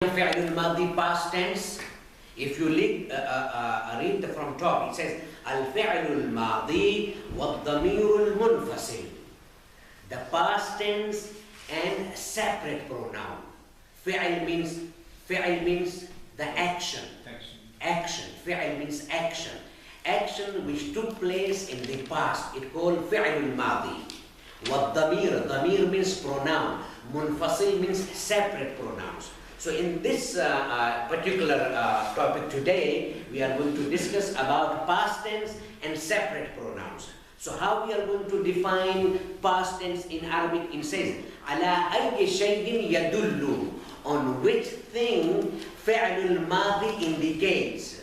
فعل الماضي past tense. If you read from top, it says الفعل الماضي والضمير المنفصل. The past tense and separate pronoun. فعل means the action. Action. فعل means action. Action which took place in the past. It called فعل الماضي. والضمير. ضمير means pronoun. منفصل means separate pronouns. So in this particular topic today, we are going to discuss about past tense and separate pronouns. So how we are going to define past tense in Arabic? It says على أي شيء يدل, on which thing فعل الماضي indicates.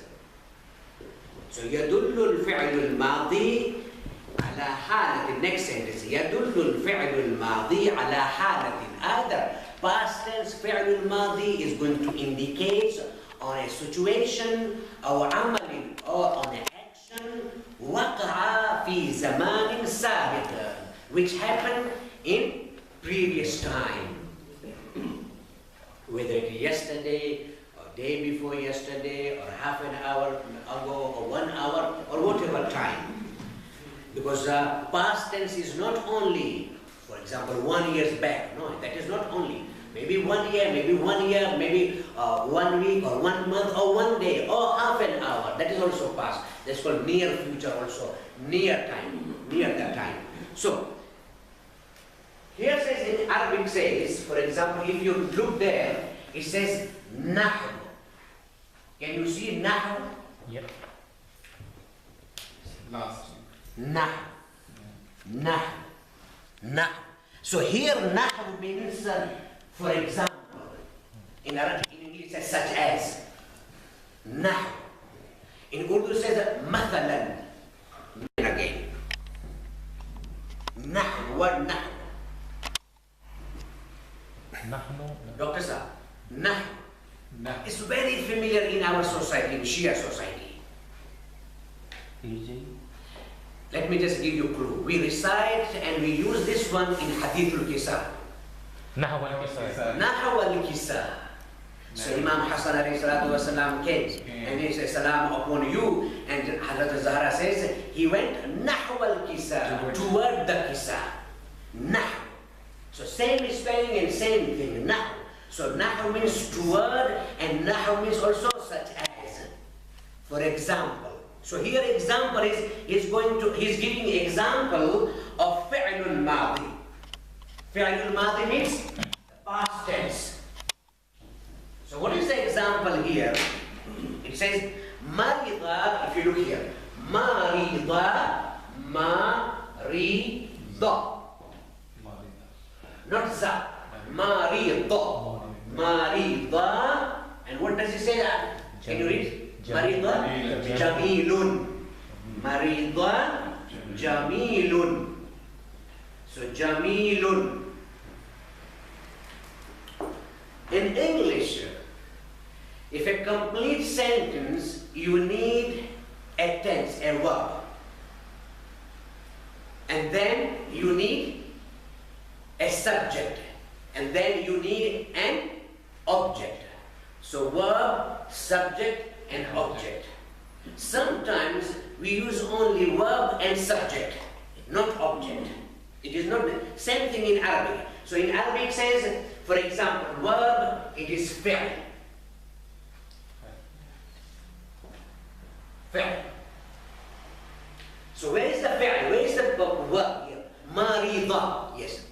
So يدل الفعل الماضي على حالة. Next sentence يدل الفعل الماضي على حالة. Either past tense فعل الماضي is going to indicate on a situation أو عمل or on an action وقع في زمان سابق, which happened in previous time, whether it is yesterday or day before yesterday or half an hour ago or 1 hour or whatever time. Because past tense is not only, for example, 1 year back. No, that is not only. Maybe 1 year, maybe 1 week or 1 month or 1 day or half an hour. That is also past. That's called near future also. Near time, near that time. So, here says in Arabic says, for example, if you look there, it says nahu. Can you see nahu? Yep. Last. Nahu. Nahu. Nahu. So here nahu means, for example, in Arabic, in English it says such as. Nahu. In Urdu it says mathalan. Again. Nahu, word nahu. Dr. Sir, nahu. It's very familiar in our society, in Shia society. Easy. Let me just give you a clue. We recite and we use this one in Hadithul Kisa. Nahu al-Kisa. Nahu al-Kisa. So Imam Hassan alayhi salatu wasalam came and he says salam upon you, and Hazrat Zahra says he went Nahu al-Kisa, toward the Kisa. Nahu. So same spelling and same thing, Nahu. So Nahu means toward and Nahu means also such as. For example. So here example is, he's giving example of fi'lul madi. Fi'lul madi means past tense. So what is the example here? It says marida, if you look here, marida, marida. Not za, marida. Marida. And what does it say that? Can you read? Marida, jamilun. Marida, jamilun. So jamilun. In English, if a complete sentence, you need a tense, a verb. And then you need a subject. And then you need an object. So verb, subject, and object. Sometimes we use only verb and subject, not object. It is not the same thing in Arabic. So in Arabic it says, for example, verb, it is fi'l. Fi'l. So where is the fi'l? Where is the verb here? Marida. Yes.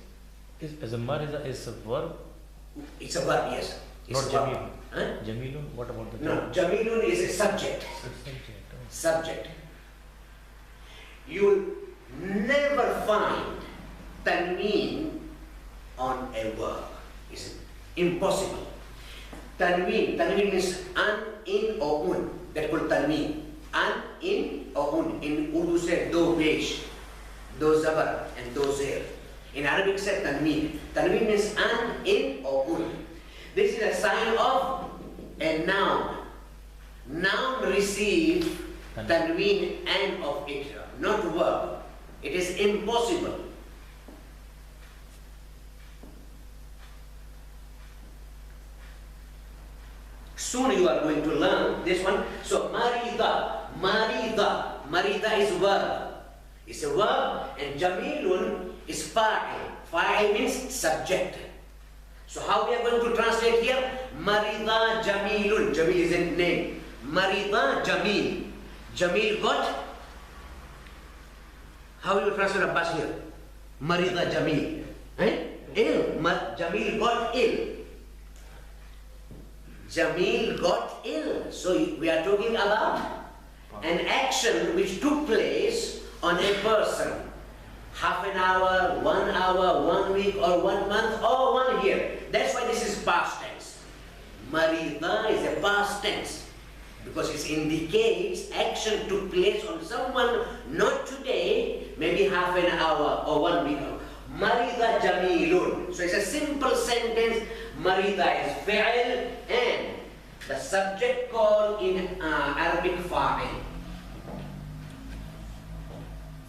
Is a marida is a verb? It's a verb, yes. It's Not a verb. jamilun. Huh? Jamilun, what about the No, jamilun is a subject. subject? Subject. You will never find tanween on a verb. It's impossible. Tanween means an, in or un. That's called tanween. An, in or un. In Urdu say do pesh, do zabar and do zer. In Arabic say tanween. Tanween means an, in or un. This is a sign of a noun. Noun receive tanween and of it, not verb. It is impossible. Soon you are going to learn this one. So marida, marida, marida is verb. It's a verb, and jamilun is fa'il. Fa'il means subject. So how we are going to translate here? Marida jamilun. Jamil is a name. Marida jamil. Jamil got. How you translate Abbas here? Marida jamil. Ill. Jamil got ill. Jamil got ill. So we are talking about an action which took place on a person. Half an hour, 1 week, or 1 month, or 1 year. That's why this is past tense. Marida is a past tense because it indicates action took place on someone not today, maybe half an hour or 1 week. Marida jamilun. So it's a simple sentence. Marida is fi'il and the subject called in Arabic fa'il.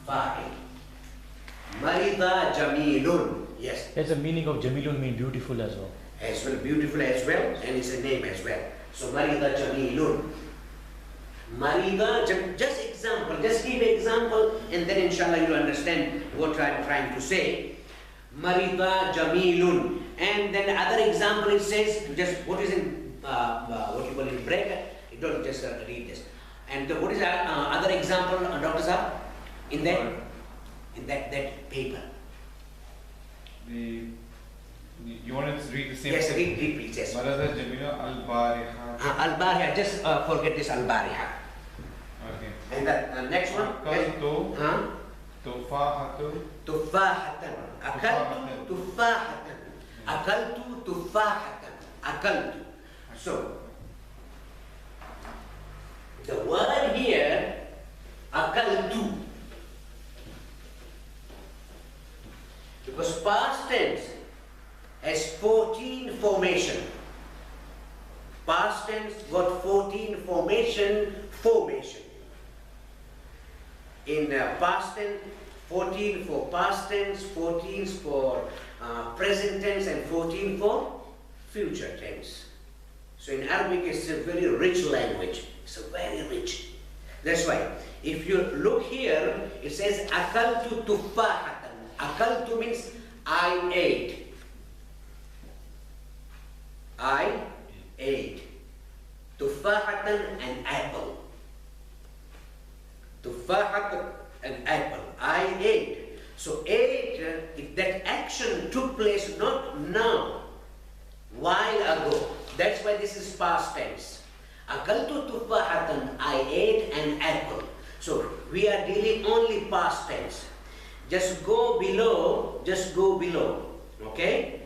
Fa'il. Marida jamilun. Yes. That's the meaning of Jamilun mean beautiful as well. As well, beautiful as well, and it's a name as well. So Marida jamilun. Marida, just example, just give example, and then inshallah you'll understand what I'm trying to say. Marida jamilun. And then other example it says, just what is in, what you call in bracket, you don't just read this. And what is other example, Dr. Saab, in that? In that paper. You want to read the same? Yes, read please. Yes. Marada Jamila al-Bariha. Al-Bariha, just forget this Al-Bariha. Okay. And the next one? Akaltu tufahatu. Tufahatan. Akaltu tufahatan. Akaltu tufahatan. Akaltu. So, the word here, akaltu. Because past tense has 14 formation. Past tense got 14 formation. In past tense, 14 for past tense, 14 for present tense, and 14 for future tense. So in Arabic it's a very rich language. It's a very rich. That's why if you look here, it says akaltu tufahatan. Akaltu means I ate. I ate. Tufahatan, an apple. Tufahatan, an apple. I ate. So ate, if that action took place not now, while ago. That's why this is past tense. Akaltu tufahatan, I ate an apple. So we are dealing only past tense. Just go below, okay?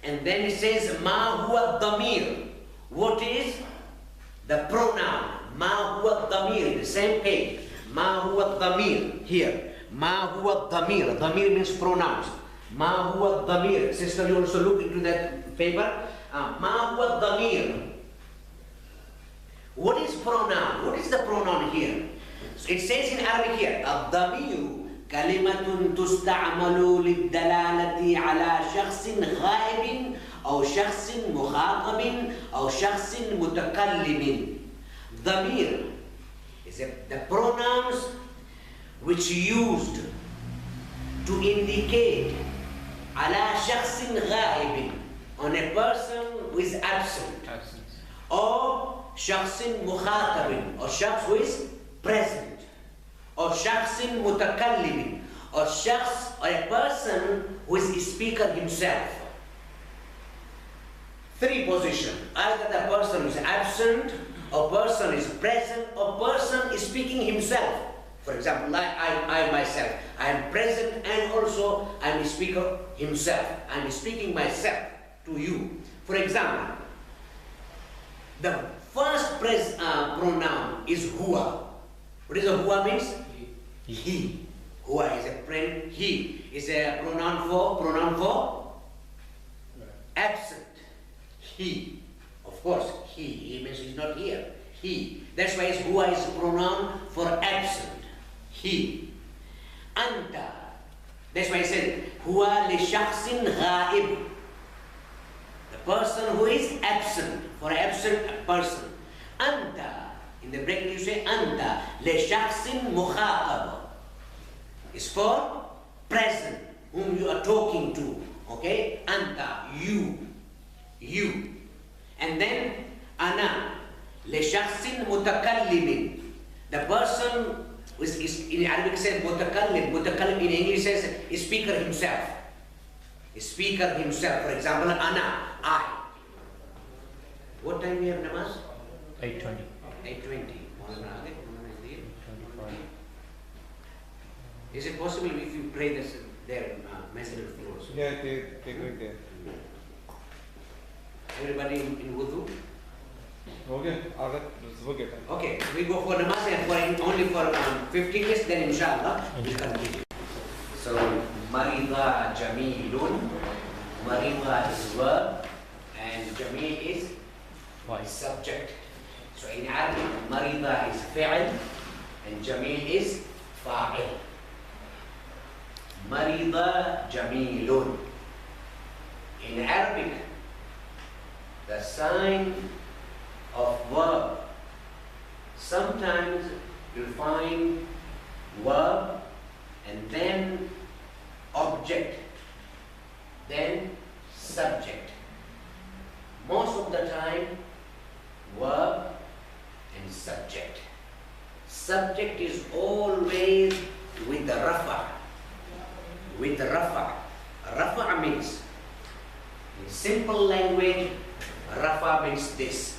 And then it says, ma huwa damir. What is the pronoun? Ma huwa damir, the same page. Ma huwa damir, here. Ma huwa damir, damir means pronouns. Ma huwa damir, sister, you also look into that paper. Ma huwa damir. What is pronoun? What is the pronoun here? So it says in Arabic here, ad-damiru كلمة تستعمل للدلالة على شخص غائب أو شخص مخاطب أو شخص متكلم. ضمير is the pronouns which used to indicate على شخص غائب, on a person who is absent, or شخص مخاطب, or شخص who is present, or shakhsin mutakallimin, or shakhs, or a person who is a speaker himself. 3 positions. Either the person is absent, or person is present, or person is speaking himself. For example, I myself, I am present and also I am a speaker himself. I am speaking myself to you. For example, the first pronoun is huwa. What is a huwa means? He. Huwa is a he is a pronoun for absent. He. Of course, he means he's not here. He. That's why huwa is a pronoun for absent. He. Anta. That's why I said huwa li shakhsin ghaib. The person who is absent. for absent person. Anta, in the bracket you say anta لشخص مخاطب. It's for present, whom you are talking to. Okay? Anta, you. And then ana لشخص متكلم. The person is in Arabic says mutakallim. Mutakallim in English says speaker himself. Speaker himself. For example, ana, I. What time we have namaz? 8:20. 8:20. Is it possible if you pray this there masjid floors? Yeah, take it there. Everybody in wudu? Okay, let's look at it. Okay, we go for namaz and only for 15 minutes, then inshallah we continue. So, marida jamilun. Marida is verb and jamil is subject. So in Arabic, marida is fi'l and jamil is fa'il. Marida jamilun. In Arabic, the sign of verb, sometimes you'll find verb and then object, then subject. Most of the time, verb and subject. Subject is always with the rafa. With the rafa. Rafa means, in simple language, rafa means this.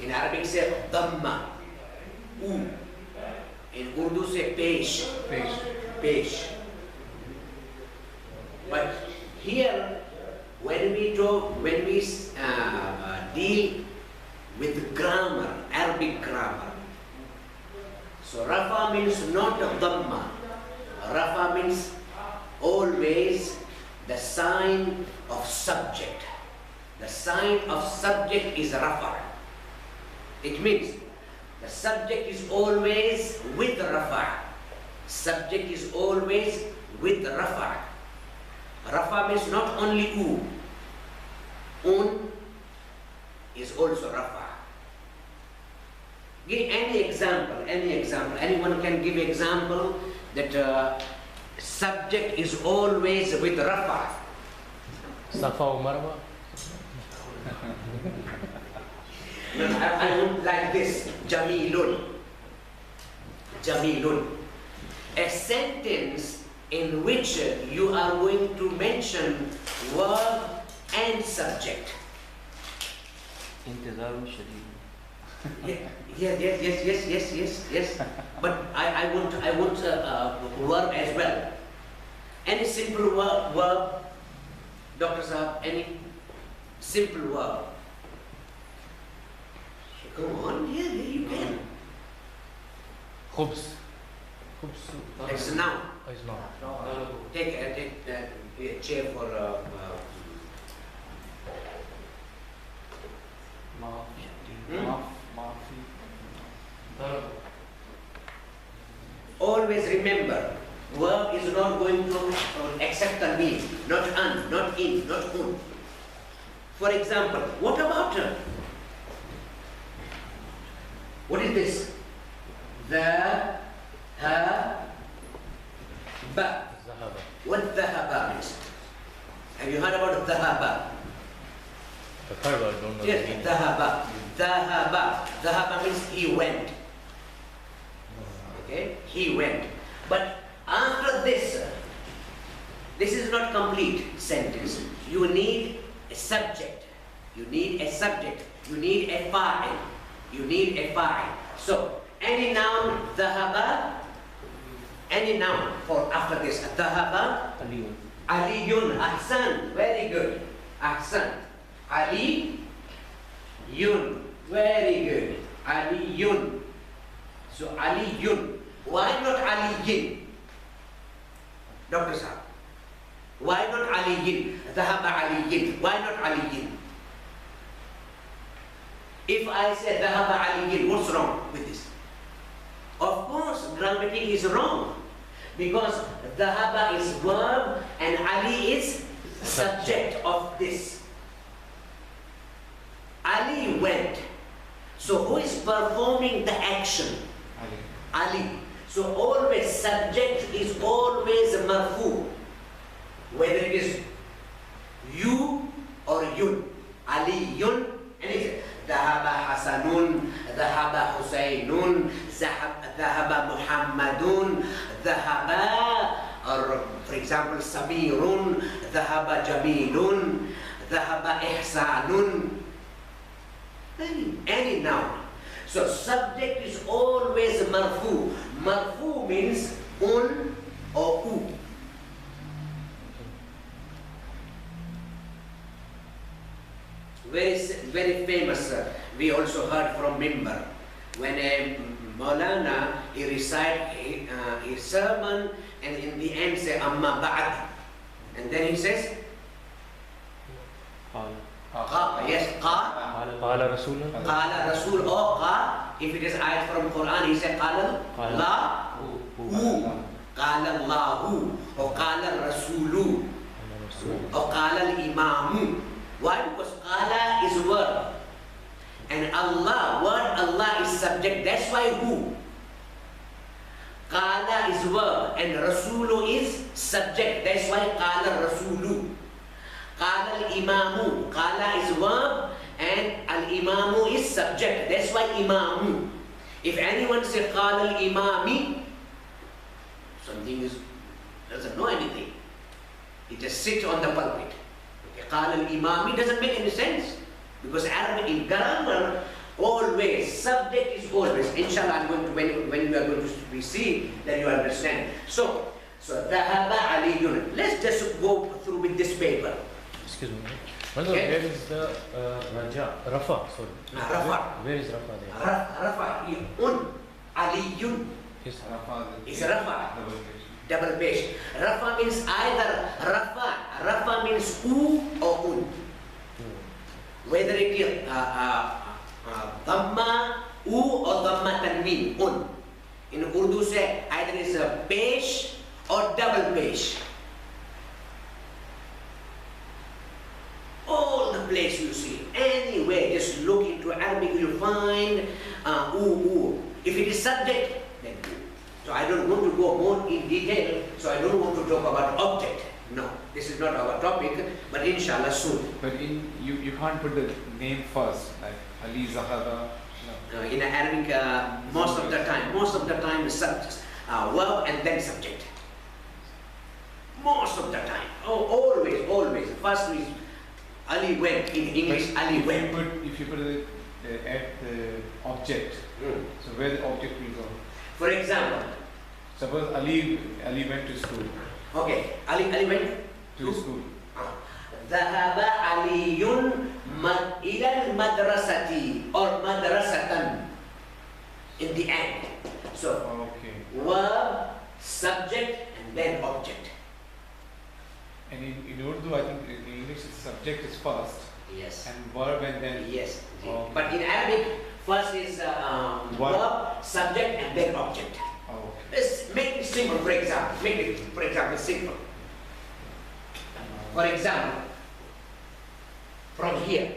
In Arabic say dhamma, u. In Urdu say pesh. Pesh. But here, when we deal with grammar, Arabic grammar, so rafa means not dhamma. Rafa means always the sign of subject. The sign of subject is rafa. It means the subject is always with rafa. Subject is always with rafa. Rafa means not only u. Un is also rafa. Give any example. Anyone can give example that subject is always with rafa. Safa wa Marwa. No, I would like this. Jamilun. Jamilun. A sentence in which you are going to mention verb and subject. Yes. But I want verb as well. Any simple verb, Dr. Saab, any simple verb. Come on, yeah, you can. Khubs. It's a noun. It's not. Take a chair for Always remember, verb is not going to accept the mean, not an, not in, not un. For example, what about what is this? The ha ba. What dhahaba means? Have you heard about dhahaba? I've heard about it, don't know. Yes, dhahaba means he went. Okay, he went. But after this is not complete sentence. You need a subject. You need a subject. You need a fa'il. You need a fa'il. So any noun dhahaba, any noun for after this dhahaba. Aliyun, ahsan, very good. Ahsan. Ali Yun, very good. Ali Yun. So Ali Yun. Why not Ali Yin? Dr. Saab. Why not Ali Yin? Dhahaba Ali Yin. Why not Ali Yin? If I say Dhahaba Ali Yin, what's wrong with this? Of course, grammatic is wrong. Because Dhahaba is verb and Ali is subject of this. Ali went. So who is performing the action? Ali. Ali. So always subject is always marfu. Whether it is you or yun. Ali yun. And it's ذهب حسن, ذهب حسين, ذهب محمد, ذهب, or for example, سمير, ذهب جميل, ذهب إحسان. Any noun. So subject is always marfu. Marfu means un or u. Very famous. We also heard from Mimbar when a Maulana he recite his sermon and in the end say Amma Ba'd, and then he says yes, قال رسول Qala Rasul or Qa. If it is ayat from Quran, he said Qala Allahu, Qala Allahu, or Qala Rasulu, or Qala Al-Imamu. Why? Because Qala is word. And Allah, word Allah is subject. That's why who? Qala is verb and Rasulu is subject. That's why Qala Rasulu. Qala al-imamu. Qala is verb and al-imamu is subject. That's why imamu. If anyone says Qala al-imami, something is doesn't know anything. He just sits on the pulpit. Okay, Qala al-imami doesn't make any sense. Because Arabic in grammar, always, subject is always. Inshallah, I'm going to, when you are going to see, then you understand. So Dhahaba Aliyun. Let's just go through with this paper. Excuse me. Okay. Where is the Rafa? Sorry. Rafa. Where is Rafa there? Rafa. Aliyun. Yes. Rafa Is Rafa. double page. Double page. Rafa means either Rafa. Rafa means u or un. Whether it is Dhamma, U or Dhamma Tanween, Un. In Urdu say either it's a pesh or double pesh. All the place you see, anywhere, just look into Arabic, you'll find U. If it is subject, then U. So I don't want to go more in detail, so I don't want to talk about object. No, this is not our topic, but inshallah soon. But you can't put the name first, like Ali Zahara. No. In Arabic, most of the time is subject, verb and then subject. Most of the time, always. First is Ali went, in English Ali went. If you put it at the object, so where the object will go? For example, Suppose Ali went to school. okay, Ali went To school. ذهب علي إلى المدرسة or madrasatan in the end. So Okay. verb, subject, and then object. And in Urdu, I think in English, the subject is first, Yes. and verb, and then Yes. Okay. But in Arabic, first is verb, subject, and then object. oh, okay. Let's make it simple. For example, simple. For example, from here,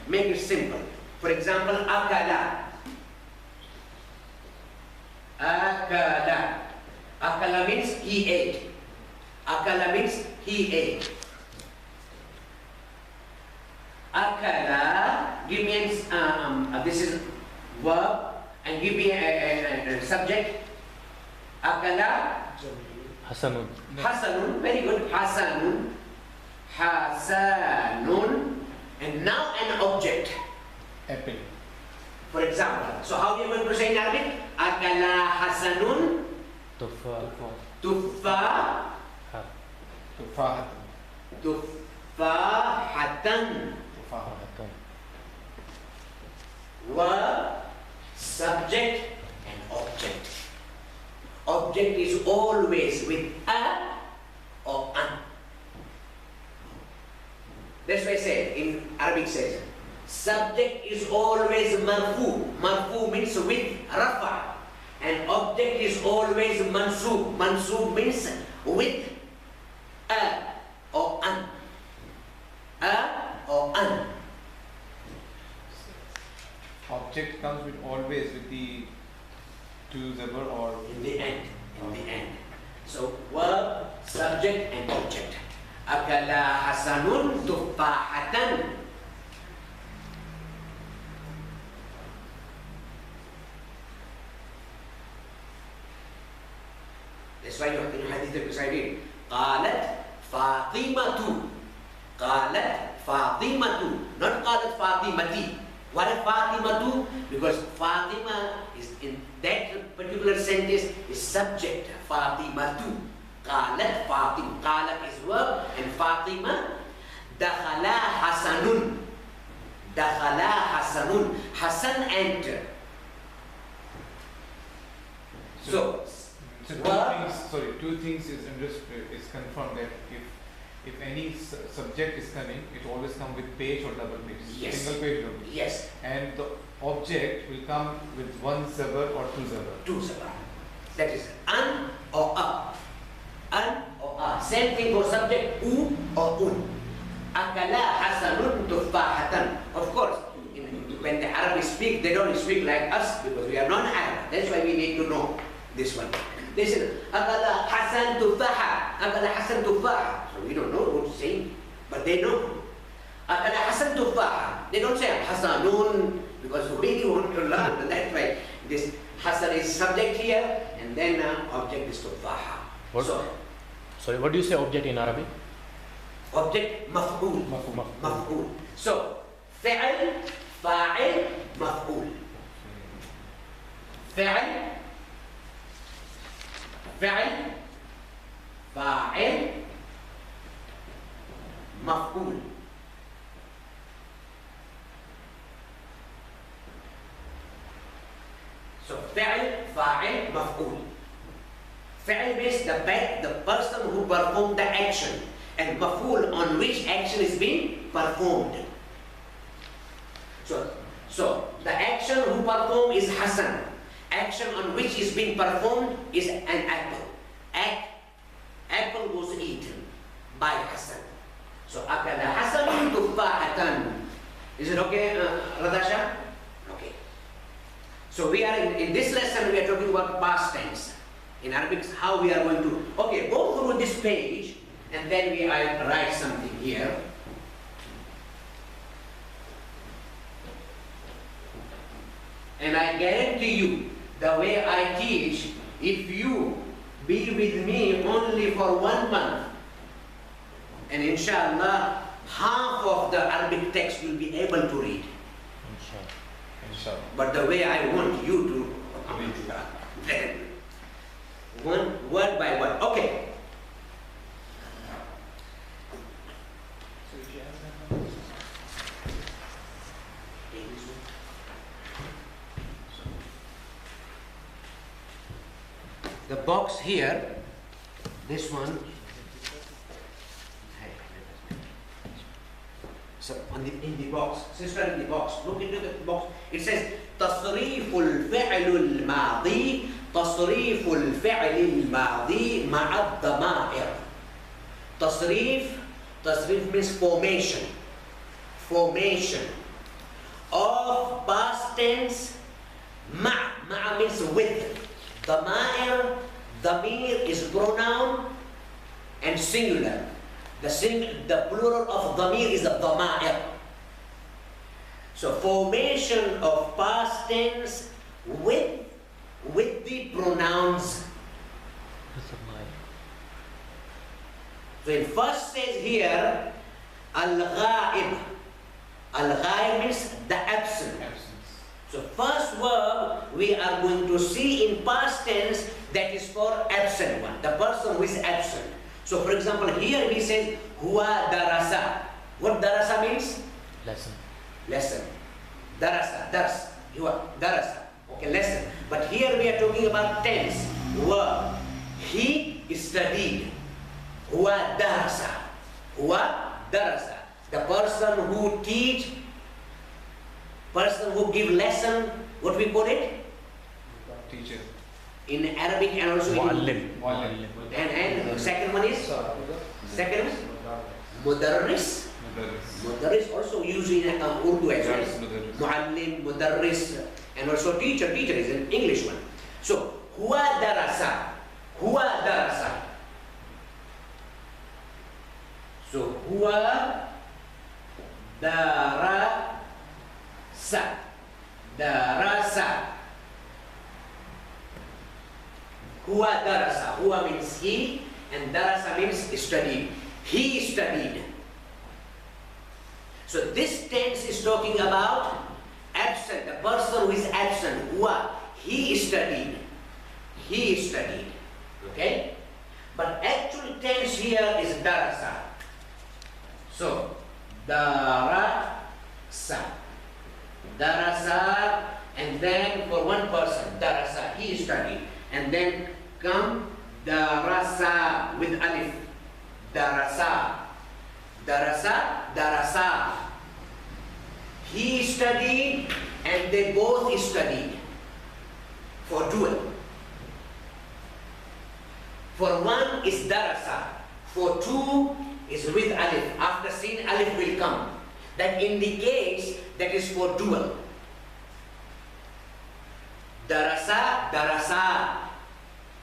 make it simple. For example, akala. Akala means he ate. Akala means he ate. Akala, give me this is verb, and give me a subject. Akala. Hasanun. Hasanun, very good. Hasanun. Hasanun. And now an object. Apple. For example, so how are you going to say in Arabic? Akala Hasanun Tufa. Tufa Tufahat. Tufahatan. Tufahat. Verb, subject, and object. Object is always with a or an. That's why I say in Arabic says subject is always marfu. Marfu means with rafa, and object is always mansub. Mansub means with a or an. object comes with always with the to zabar or In the end. In the end. So verb, subject, and object. Akala Hasanun tuffahatan. That's why in hadith beside it. Qalat Fatimatu. Qalat Fatimatu. Not Qalat Fatimati. Why Fatimatu? Because Fatima is in that particular sentence is subject. Fatimatu. Qalat Fatim. Qalat is verb and Fatima. Dakhala Hasanun. Dakhala Hasanun. Hasan entered. So two things is confirmed that if any subject is coming, it always comes with page or double page. Yes. Single page, double page. Yes. And the object will come with one zabar or two zabar. Two zabar. That is an or a. An or a. Same thing for subject u or un. Akala hasanun tuffahatan. Of course, when the Arabics speak, they don't speak like us because we are non-Arab. That's why we need to know this one. They say, Akala hasan tuffaha. Akala hasan tuffaha. So we don't know what to say, but they know. Akala hasan tuffaha. They don't say hasanun because we want to learn. And that's why this hasan is subject here and then object is tuffaha. Sorry, what do you say object in Arabic? Object maf'ul. Maf'ul. So, fi'al, fa'il, maf'ul. Fi'al, فعل فاعل مفعول. So فعل فاعل مفعول. فعل means the person who performed the action, and مفعول on which action is being performed. So the action who performed is Hasan. Action on which is being performed is an apple. Apple was eaten by Hassan. So, akala Hassan tuffahatan. Is it okay, Radasha? Okay. So, we are in this lesson, we are talking about past tense. In Arabic, how we are going to, okay, go through this page and then I write something here. And I guarantee you, the way I teach, if you be with me only for 1 month, and inshallah, half of the Arabic text you'll be able to read. Inshallah. But the way I want you to read, one word by word. Okay. The box here, this one, so in the box, sister, in the box, look into the box. It says تصريف الفعل الماضي تصريف الفعل الماضي مع الضمائر. تصريف means formation of past tense. مع means with. Damir is pronoun and singular. The plural of damir is a dama'ir. So formation of past tense with the pronouns. So it first says here al-ghaib. Al-ghaib means the absent. So first verb we are going to see in past tense, that is for absent one, the person who is absent. So for example, here he says huwa darasa. What darasa means? Lesson. Darasa, dars. Huwa darasa. Okay, lesson. But here we are talking about tense, verb. He studied. Huwa darasa. Huwa darasa. The person who teach, person who give lesson, what we call it? Teacher. In Arabic and also Muallim. And second one is? Second is? Mudarris. Mudarris also used in Urdu as well. Yes, mudarris. Muallim, mudarris, and also teacher. Teacher is an English one. So, huwa darasa. Huwa darasa. So, huwa darasa. Darasa. Huwa darasa. Huwa means he, and darasa means studied. He studied. So this tense is talking about absent, the person who is absent. Huwa, he studied. He studied. Okay? But actual tense here is darasa. So, darasa. Darasa, and then for one person, darasa, he studied. And then come darasa with alif. Darasa. Darasa, darasa. He studied and they both studied. For dual. For one is darasa. For two is with alif. After sin, alif will come. That indicates that is for dual. Darasa, darasa.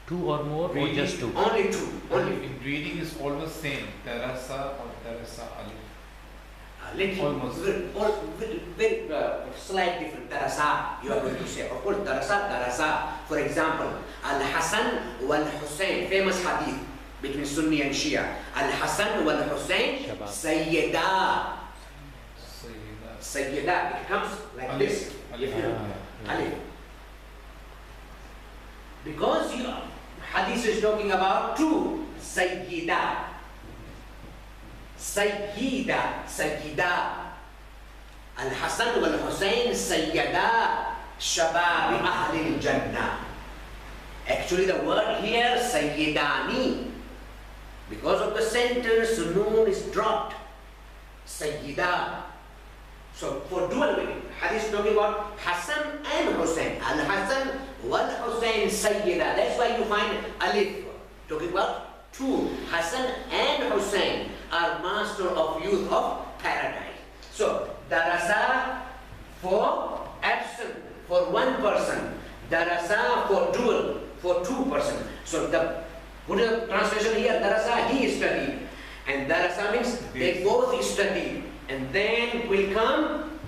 Two or more, or Reading. just two? Only two. Only. In reading is always same. Darasa or darasa alif. Little, Almost. very slight different. Darasa, you are going to say. Of course, darasa, darasa. For example, Al-Hasan wal-Hussein, famous hadith between Sunni and Shia. Al-Hasan wal-Hussein, Shabab. Sayyida. Sayyida. Sayyida, it comes like Alif. this. Alif. If you- Ah, Alif. Because you, hadith is talking about two. Sayyida. Sayyida. Sayyida. Al-Hasan wal-Hussein Sayyada Shababi Ahli al-Jannah. Actually the word here Sayyidani. Because of the sentence, noon is dropped. Sayyida. So for dual meaning, hadith is talking about Hassan and Hussein. Al-Hassan wal-Hussein Sayyida. That's why you find alif. Talking about two. Hassan and Hussein are master of youth of paradise. So darasa for absent, for one person. Darasa for dual, for two person. So the put a translation here, darasa, he studied. And darasa means they both studied. And then will come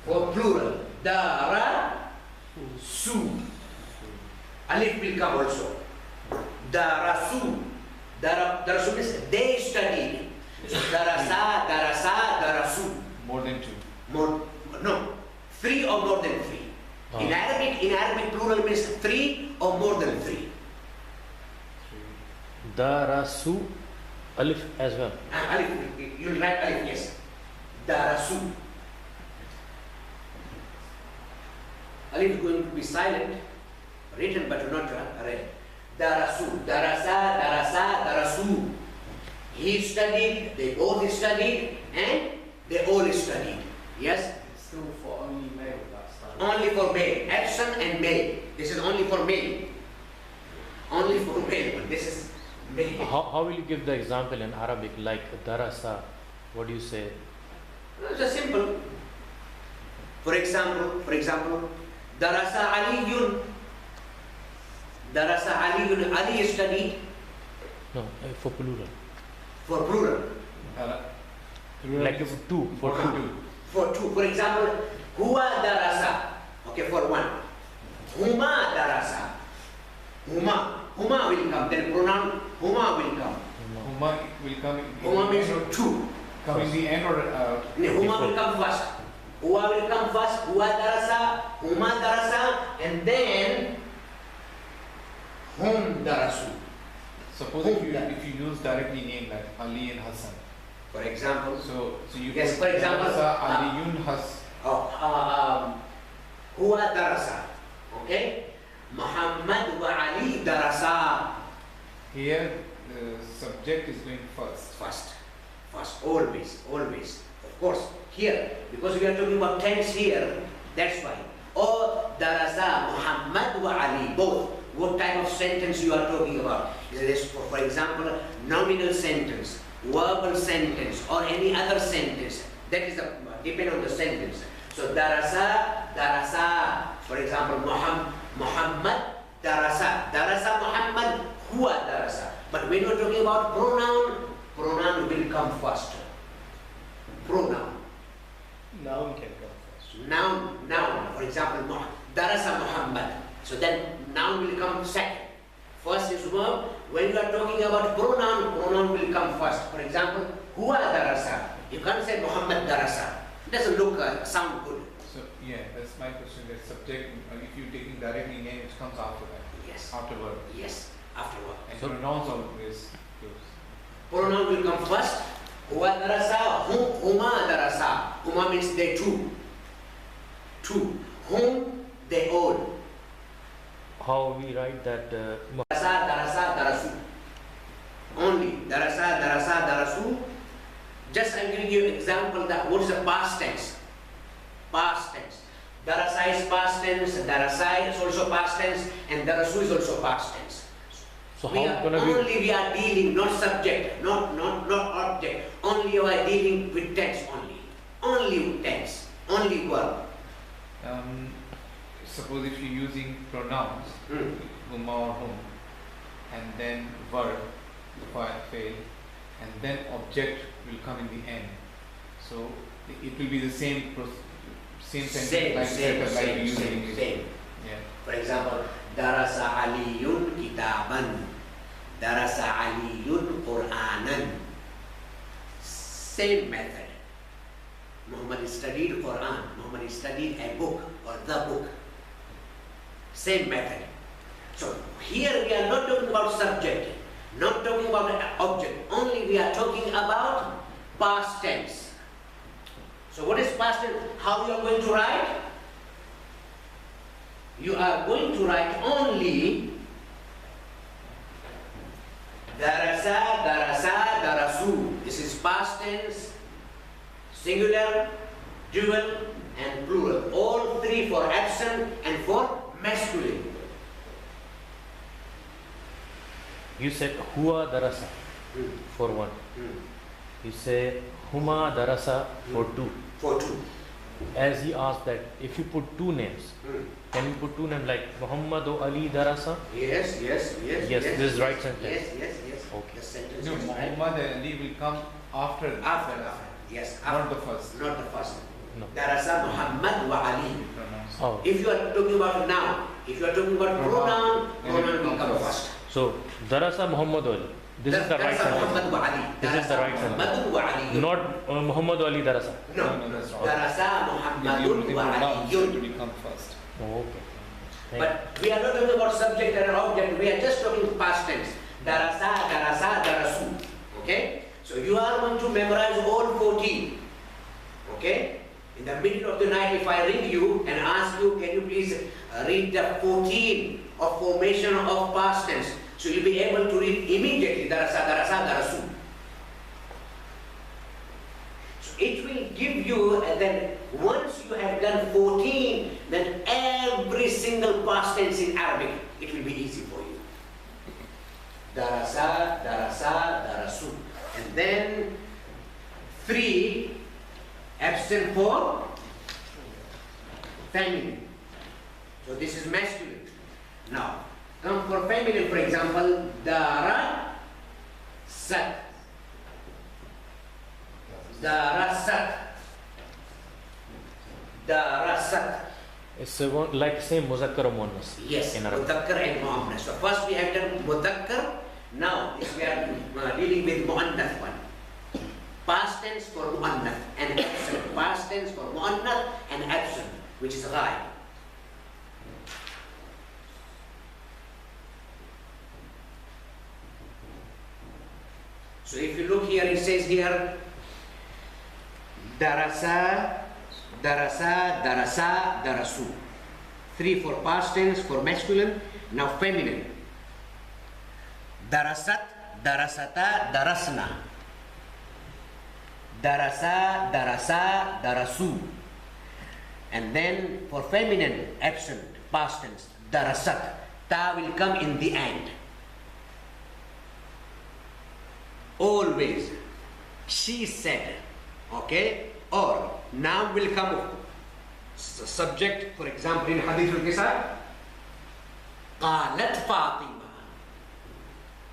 for plural. Dara su. Alif will come also. Darasu. Darasu means they studied. So darasa, darasa, darasu. More than two. More, no, three or more than three. Oh. In Arabic plural means three or more than three. Darasu, alif as well. Alif, you'll write alif, yes. Darasu. Alif is going to be silent, written but not read. Darasu, darasa, darasa, darasu. He studied, they both studied, and they all studied. Yes? It's still for only male, that's like. Only for male. Absent and male. This is only for male. Only for male. This is male. How will you give the example in Arabic, like darasa? What do you say? It's just simple. For example, darasa aliyun. Darasa aliyun. Ali studied No, for plural. for plural. Like if two, for More than two. two. For two. For example, huwa darasa. Okay, for one. Huma darasa. Huma. Huma will come. Then pronoun huma will come. Huma will come in Huma the means end or, two. come in the end or Huma will come first. Huwa will come first. Huwa darasa. Huma darasa. And then hum darasu. suppose if you use directly name like Ali and Hassan. For example, So you Yes, put for example, Darasa, Aliyun Has. huwa darasa. Okay? Muhammad wa Ali darasa. Here the subject is going first. First, always. Of course, here, because we are talking about tense here, that's why. Or darasa, Muhammad wa Ali, both. What type of sentence you are talking about? Is this, for example, nominal sentence. verbal sentence or any other sentence, that is depend on the sentence. So darasa, for example, Muhammad darasa, Muhammad huwa darasa. But when you're talking about pronoun will come first. Pronoun. Noun can come first. Noun. For example, darasa Muhammad. So then noun will come second. First is verb. When you are talking about pronoun will come first. For example, huwa darasa. You can't say Muhammad darasa. It doesn't look sound good. So yeah, that's my question. That subject, if you're taking directly name, it comes after that. Yes. After verb. Yes. Afterward. And So- pronouns always goes. Pronoun will come first. Huwa darasa, huma darasa. Huma means they two. Whom they all. How we write that? Darasa, darasu. Only darasa, darasu. Just I'm giving you an example that what is the past tense. Past tense. Darasa is past tense, darasa is also past tense, and darasu is also past tense. So We how are gonna be? only we are dealing, not subject, not object. Only we are dealing with tense only. Only with tense. Only verb. Suppose if you're using pronouns, huma or whom, and then verb, fail, and then object will come in the end. So it will be the same sentence like we use in English. Same. Yeah. For example, darasa aliyun kitaban, darasa aliyun Qur'anan. Same method. Muhammad studied Quran. Muhammad studied a book or the book. Same method. So here we are not talking about subject, not talking about an object. Only we are talking about past tense. So what is past tense? How you are going to write? You are going to write only darasa, darasu. This is past tense, singular, dual, and plural. All three for absent and for masculine. You said huwa darasa for one. You say huma darasa for two. For two. As he asked that, if you put two names, can you put two names like Muhammad or Ali darasa? Yes. Yes, this is right sentence. Yes. Okay. The sentence No, is right. Muhammad and Ali will come after. After. Yes. Not the first. Not the first. No. Darasa Muhammad wa Ali. Pronouns. Oh. If you are talking about noun, if you are talking about pronoun will come first. So darasa Muhammad Ali. This is the right Darasa sentence. Muhammad wa Ali. This is the right sentence. Muhammad wa Ali. Not Muhammad Ali darasa. No. No, that's wrong. Darasa If you Muhammadun the wa pronouns, it Aliyun. will come first. Oh, okay. Thank you. But we are not talking about subject and object. We are just talking past tense. Darasa, darasu. Okay? So you are going to memorize all 14. Okay? In the middle of the night, if I ring you and ask you, can you please read the 14 of formation of past tense? So you'll be able to read immediately darasa, darasu. So it will give you, and then once you have done 14, then every single past tense in Arabic, it will be easy for you. Darasa, darasu. And then 3 absent for feminine. So this is masculine. Now, come for feminine, for example, darasat. It's like same muzakkar or muannas. Yes, in Arabic. mudhakkar and muannas. So first we have done mudhakkar. Now we are dealing with muannath one. Past tense for muannath and absent. Past tense for muannath and absent, which is ghaib. So if you look here, it says here, darasa, darasu. 3 for past tense, for masculine. Now feminine. Darasat, darasata, darasna. Darasa, darasu. And then for feminine, absent, past tense, darasat. Ta will come in the end. Always. she said. Okay? Or now will come subject, for example, in Hadith al-Qisar, قالت Fatima.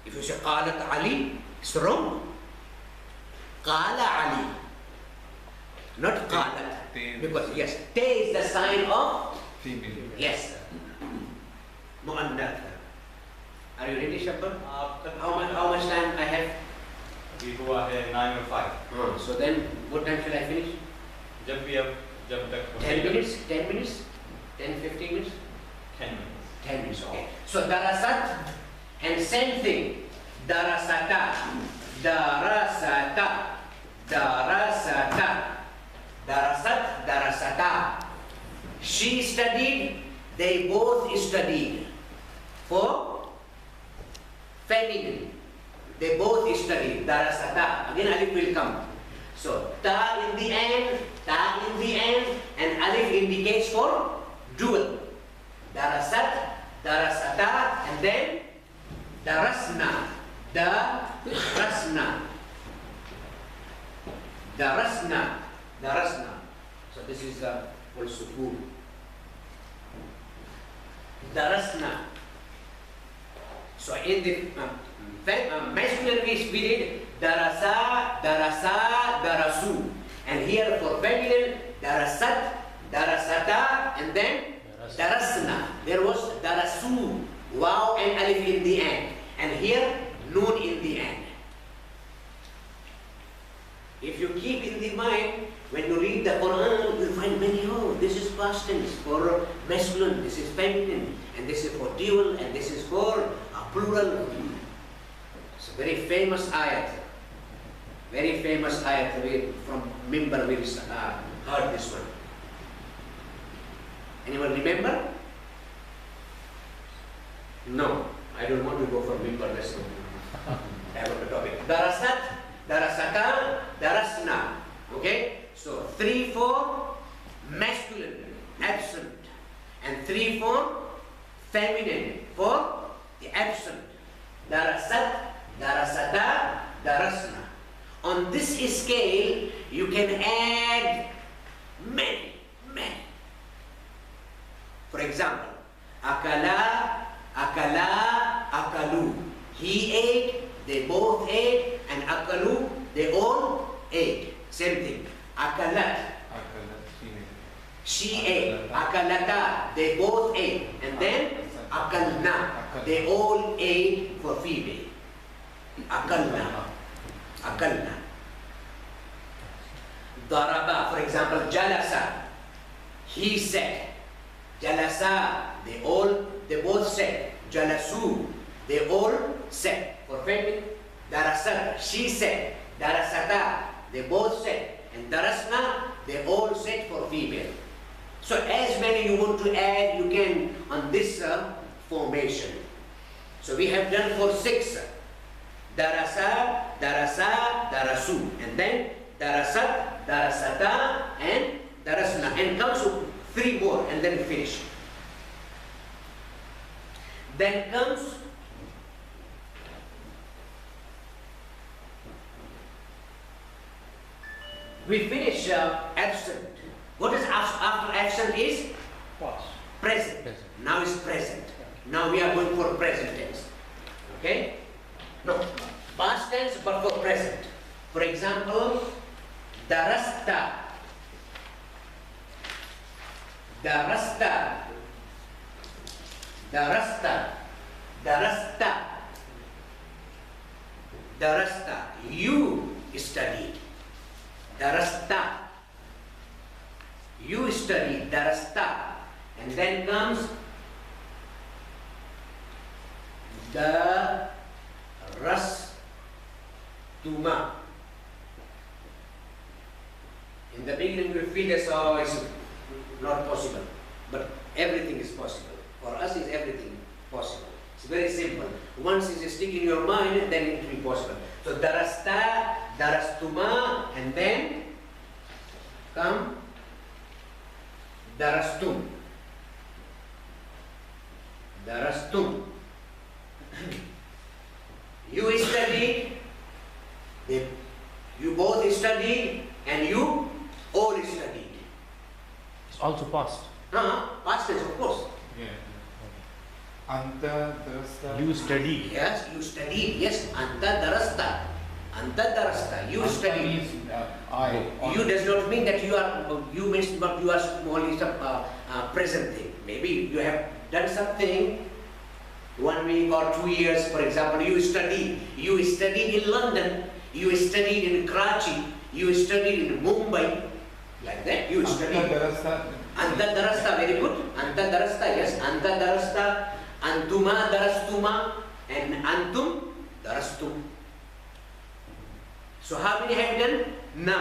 If you say قالت Ali, it's wrong. قال Ali. Not قالت. Because yes, te is the sign of female. yes. Mu'annath. Are you ready, Shabbat? How much time I have? We go ahead 9 or 5. So then, what time shall I finish? जब भी अब जब तक 10 minutes? 10 minutes? 10, 15 minutes? 10 minutes. 10 minutes, okay. So darasat and same thing. Darasata. Darasata. Darasata. Darasat. Darasata. She studied, they both studied. For feminine. They both studied. Darasata. Again alif will come. So ta in the end, and alif indicates for dual. Darasat, darasata, and then darasna. Darasna. Darasna. Darasna. So this is full sukun. Darasna. So in the masculine we did darasa, darasa, darasu. And here for feminine, darasat, darasata, and then darasna. There was darasu, waw and alif in the end. And here, noon in the end. If you keep in the mind, when you read the Quran, you'll find many, this is past tense for masculine, this is feminine, and this is for dual, and this is for plural. It's a very famous ayat. Very famous ayat. We, from Mimbar we heard this one. Anyone remember? No. I don't want to go for Mimbar, that's not the topic. Darasat, darasata, darasna. Okay? So 3, 4, masculine, absent. And 3, 4, feminine, for the absent. Darasat, darasata, darasna. On this scale, you can add many. For example, akala, akala, akalu. He ate, they both ate, and akalu, they all ate. Same thing. Akalat, she ate. Akalata, they both ate. And then akalna, they all ate for female. Akalna. Akalna. Daraba, for example, jalasa. He said. Jalasa, they both said. Jalasu, they all said. For feminine, darasat, she said. Darasata, they both said. And darasna, they all said for female. So as many you want to add, you can on this formation. So we have done for 6. Darasa, darasa, darasu. And then darasat, darasata, and darasna. And comes to 3 more, and then finish. Then comes we finish absent. What is after absent is? Past. Present. Now is present. Now we are going for present tense. Okay? No, past tense but for present. For example, darasta. Darasta. Darasta. Darasta. Darasta. You studied. Darasta. You studied. Darasta. And then comes the rastuma. In the beginning we feel as though it's not possible, but everything is possible. For us is everything possible. It's very simple. Once it is stick in your mind, then it will be possible. So darasta, darastuma, and then come darastum. Darastum. You studied, You both studied and you all studied. It's also past. Past tense, of course. Yeah. Anta darasta. You studied. Yes, you studied. Yes, anta darasta. Anta darasta. You Anta studied. means, I. You does not mean that you are, you means but you are only some present thing. Maybe you have done something 1 week or 2 years, for example, you studied in London, you studied in Karachi, you studied in Mumbai, like that, you studied. Anta darasta. Anta darasta, very good. Anta darasta, yes. Anta darasta, antuma darastuma, and antum darastum. So how many have done? 9.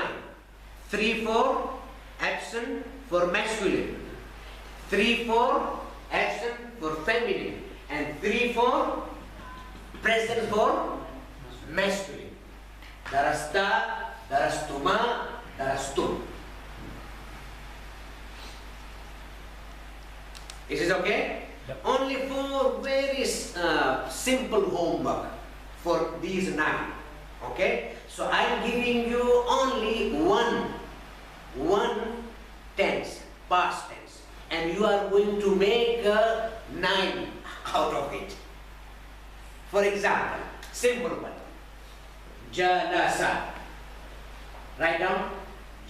3 for absent for masculine. 3 for absent for feminine. And 3 for present for masculine. Darasta, darastuma, darastum. Is it okay? Yep. Only 4 very simple homework for these 9. Okay? So I am giving you only one tense, past tense, and you are going to make 9 out of it. For example, simple one. Jalasa. Write down.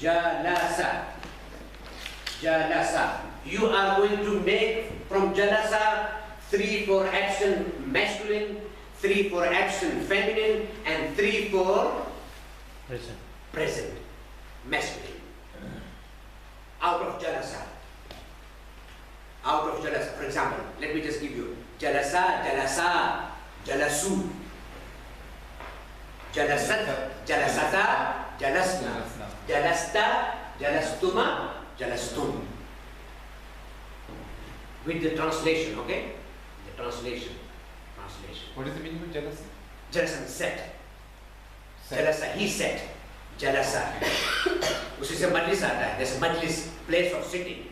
Jalasa. Jalasa. You are going to make from jalasa 3 for absent masculine, 3 for absent feminine, and 3 for present masculine. Out of jalasa. Out of jalasa. For example, let me just give you jalasa, jalasa, jalasu. Jalasat, jalasata, jalasna. Jalasta, jalastuma, jalastum. With the translation, okay? The translation. What is the meaning of jalasa? Jalasa, set. Jalasa, he set. Jalasa. Usi se majlis aata hai. There's majlis, place of sitting.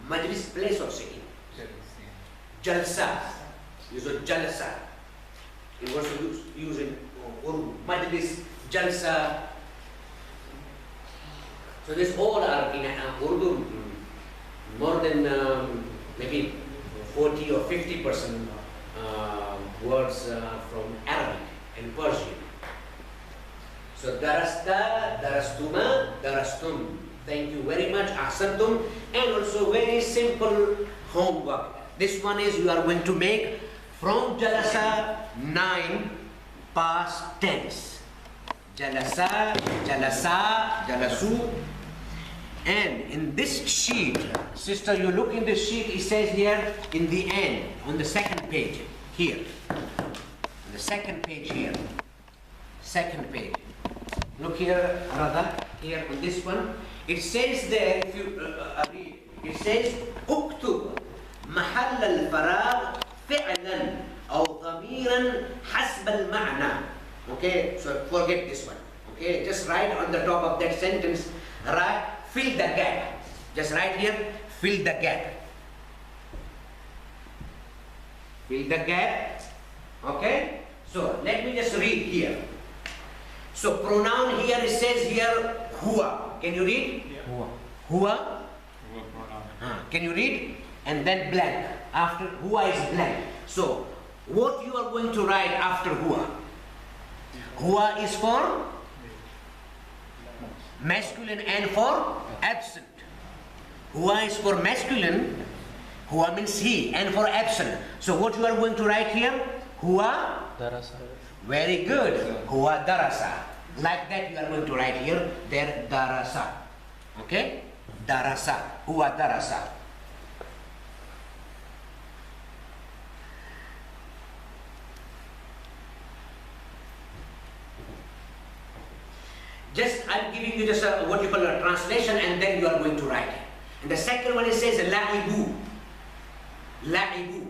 Majlis, place of sitting. Jalsa. Use of jalsa. It was used in Urdu. Majlis, jalsa. So this all are in Urdu. More than maybe 40 or 50% words from Arabic and Persian. So darasta, darastuma, darastum. Thank you very much, ahsantum. And also very simple homework. This one is you are going to make from jalasa 9 past tense. Jalasa, jalasa, jalasu. And in this sheet, sister, you look in the sheet, it says here in the end, on the second page, here. On the second page here. Second page. Look here, Radha, here on this one. It says there, if you read, it says, اكتب محل الفراغ فعلا أو ضميرا حسب المعنى. Okay, so forget this one. Okay, just write on the top of that sentence, right? Fill the gap. Just write here, fill the gap. Fill the gap. Okay? So let me just read here. So pronoun here, it says here, huwa. Can you read? Yeah. Huwa. Pronoun. Can you read? And then blank. After huwa is blank. So what you are going to write after huwa? Huwa is for masculine and for absent. Huwa is for masculine. Huwa means he, and for absent. So what you are going to write here? Huwa. Darasa. Very good. Huwa darasa. Like that you are going to write here. There darasa. Okay? Darasa. Huwa darasa. Just I'm giving you just what you call a translation, and then you are going to write. And the second one, it says la'ibu. La'ibu.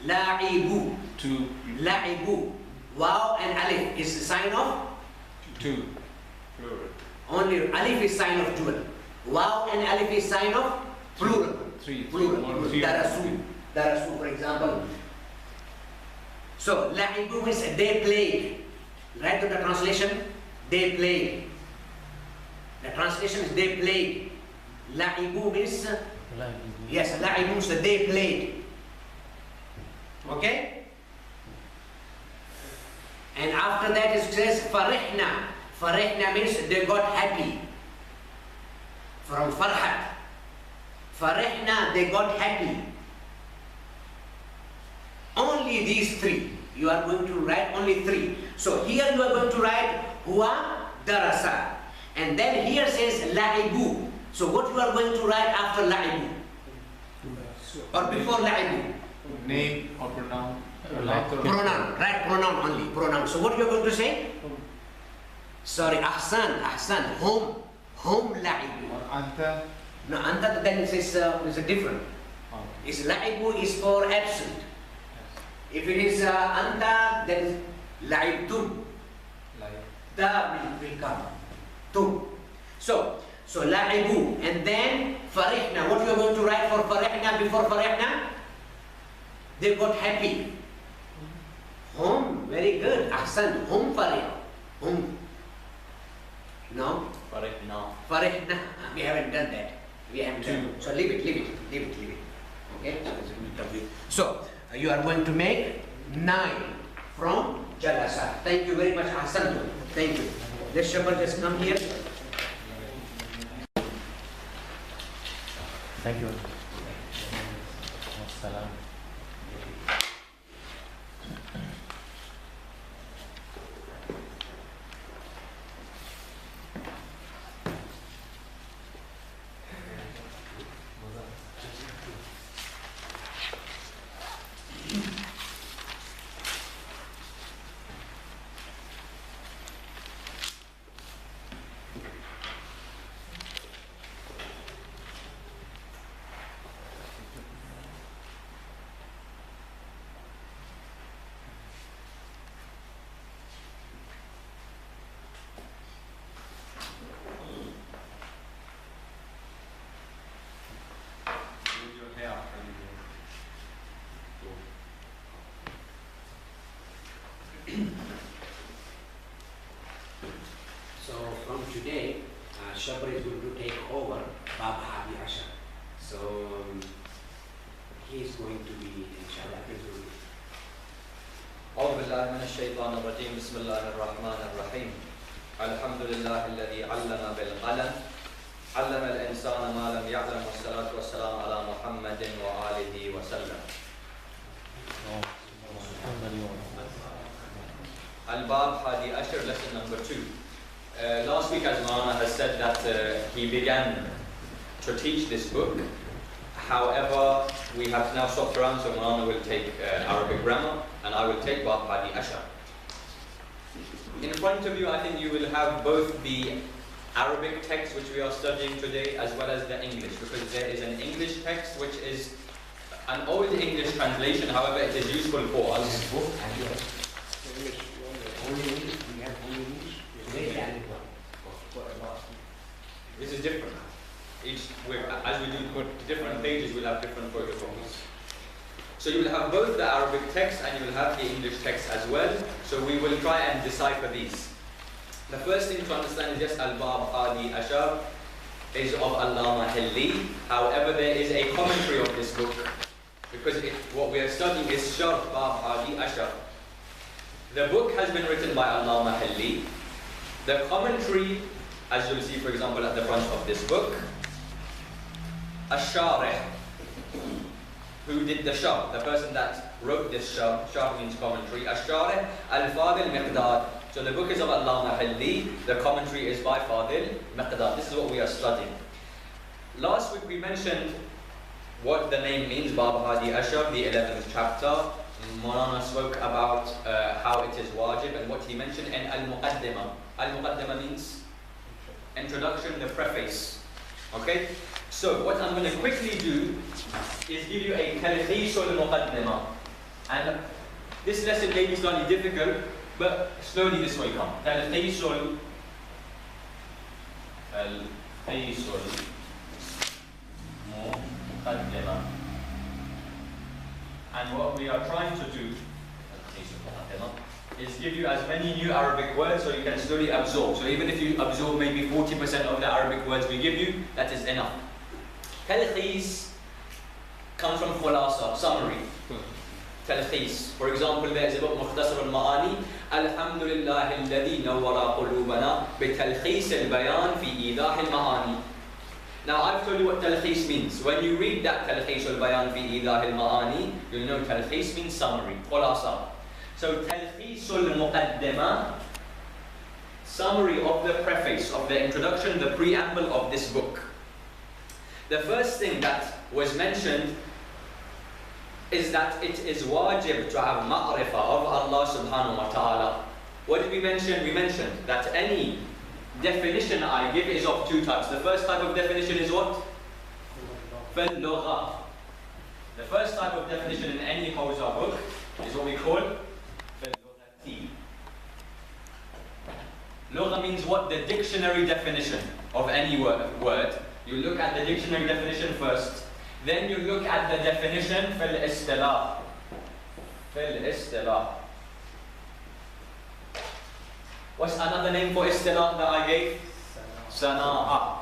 La'ibu. Two. La'ibu. Wow and alif is the sign of Two. Plural. only alif is sign of dual. Wow and alif is sign of plural. Three. Plural. One, three. Darasu. Darasu, for example. So la'ibu means they played. Write the translation. they played. The translation is they played. La'ibu means, yes, la'ibu means they played. Okay? And after that it says farihna. Farihna means they got happy. From farhat. Farihna, they got happy. Only these three. You are going to write only three. So here you are going to write huwa darasa. And then here says la'ibu. So what you are going to write after la'ibu? Or before la'ibu? Name or pronoun. Pronoun. Write pronoun only. Pronoun. So what you are going to say? Sorry, ahsan. Home la'ibu. Or anta. No, anta then it says is a different. Okay. Is la'ibu is for absent. If it is anta, then la'ibtum. Like. Da will come. Tum. So la'ibu. And then farihna. What you are going to write for farihna before farihna? They got happy. Home. Very good. Ahsan. Home farih. Home. No? Farihna. Farihna. We haven't done that. We haven't done it. So leave it. Okay? So you are going to make 9 from Jalasa. Thank you very much, Hassan. Thank you. Let Shabbat just come here. Thank you. Assalam. Move your hair from So from today, Shabbat is going to take over Baba Hadi Asha. So he is going to be, inshallah, أعوذ بالله من الشيطان الرجيم بسم الله الرحمن الرحيم الحمد لله الذي علم بالقلم علم الإنسان ما لم يعلم والصلاة والسلام على محمد وآله وسلم Al-Bab Hadi Ashar, lesson number 2. Last week, as Maulana has said, that he began to teach this book. However, we have now swapped around, so Maulana will take Arabic grammar and I will take Bab Hadi Ashar. In front of you, I think you will have both the Arabic text which we are studying today as well as the English, because there is an English text which is an old English translation, however it is useful for us. This is different. As we do different pages, we'll have different protocols. So you will have both the Arabic text and you will have the English text as well. So we will try and decipher these. The first thing to understand is just Al-Bab Hadi Ashar is of Allama Hilli. However, there is a commentary of this book because what we are studying is Sharh Bab Hadi Ashar. The book has been written by Allama Hilli. The commentary, as you'll see, for example, at the front of this book, Ash-Sharih, who did the Sharh, the person that wrote this Sharh. Sharh means commentary. Ash-Sharih Al-Fadil Miqdad. So the book is of Allama Hilli. The commentary is by Fadil Miqdad. This is what we are studying. Last week we mentioned what the name means, Bab Hadi Ashar, the 11th chapter. Maulana spoke about how it is wajib and what he mentioned in Al-Muqaddimah. Al-Muqaddimah means introduction, the preface. Okay? So what I'm going to quickly do is give you a talkhis al-Muqaddimah. And this lesson may be slightly difficult, but slowly this will come. Talkhis al-Muqaddimah. And what we are trying to do, is give you as many new Arabic words so you can slowly absorb. So even if you absorb maybe 40% of the Arabic words we give you, that is enough. Talkhis comes from khulasa, summary. Talkhis. For example, there is a book, Mukhtasar al-Ma'ani, Alhamdulillah alladhi nawwara qulubana bitalkhis al-bayan fi idah al-ma'ani. Now I've told you what talkhis means. When you read that talkhis al-bayan fi idah al-ma'ani, you'll know talkhis means summary, khulasa. So talkhis al-muqaddama, summary of the preface, of the introduction, the preamble of this book. The first thing that was mentioned is that it is wajib to have ma'rifah of Allah subhanahu wa ta'ala. What did we mention? We mentioned that any definition I give is of two types. The first type of definition is what? Fil lugha. The first type of definition in any Hawza book is what we call fil lughati. Lugha means what? The dictionary definition of any word. You look at the dictionary definition first. Then you look at the definition fil istilah. Fil istilah. What's another name for istilah that I gave? Sana'a.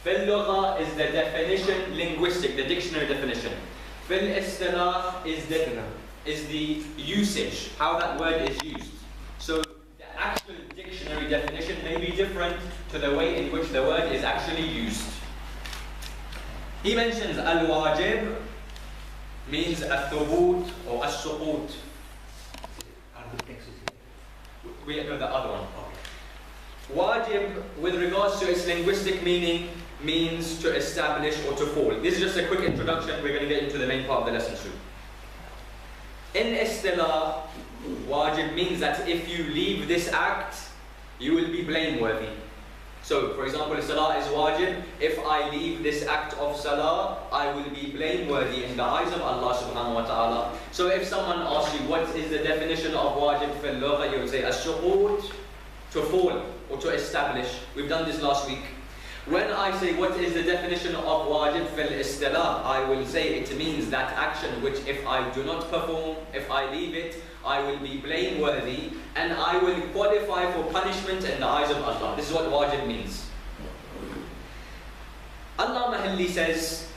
Fil lugha is the definition, linguistic, the dictionary definition. Fil istilah is the usage, how that word is used. So the actual dictionary definition may be different to the way in which the word is actually used. He mentions al-wajib means al-thubut or al-suqut. We know the other one. Wajib, with regards to its linguistic meaning, means to establish or to fall. This is just a quick introduction. We're going to get into the main part of the lesson soon. In istilah, wajib means that if you leave this act, you will be blameworthy. So, for example, salah is wajib. If I leave this act of salah, I will be blameworthy in the eyes of Allah subhanahu wa ta'ala. So if someone asks you what is the definition of wajib fil lugha, you will say as-suqut, to fall or to establish. We've done this last week. When I say what is the definition of wajib fil istilah, I will say it means that action which if I do not perform, if I leave it, I will be blameworthy and I will qualify for punishment in the eyes of Allah. This is what wajib means. Allah Mahalli says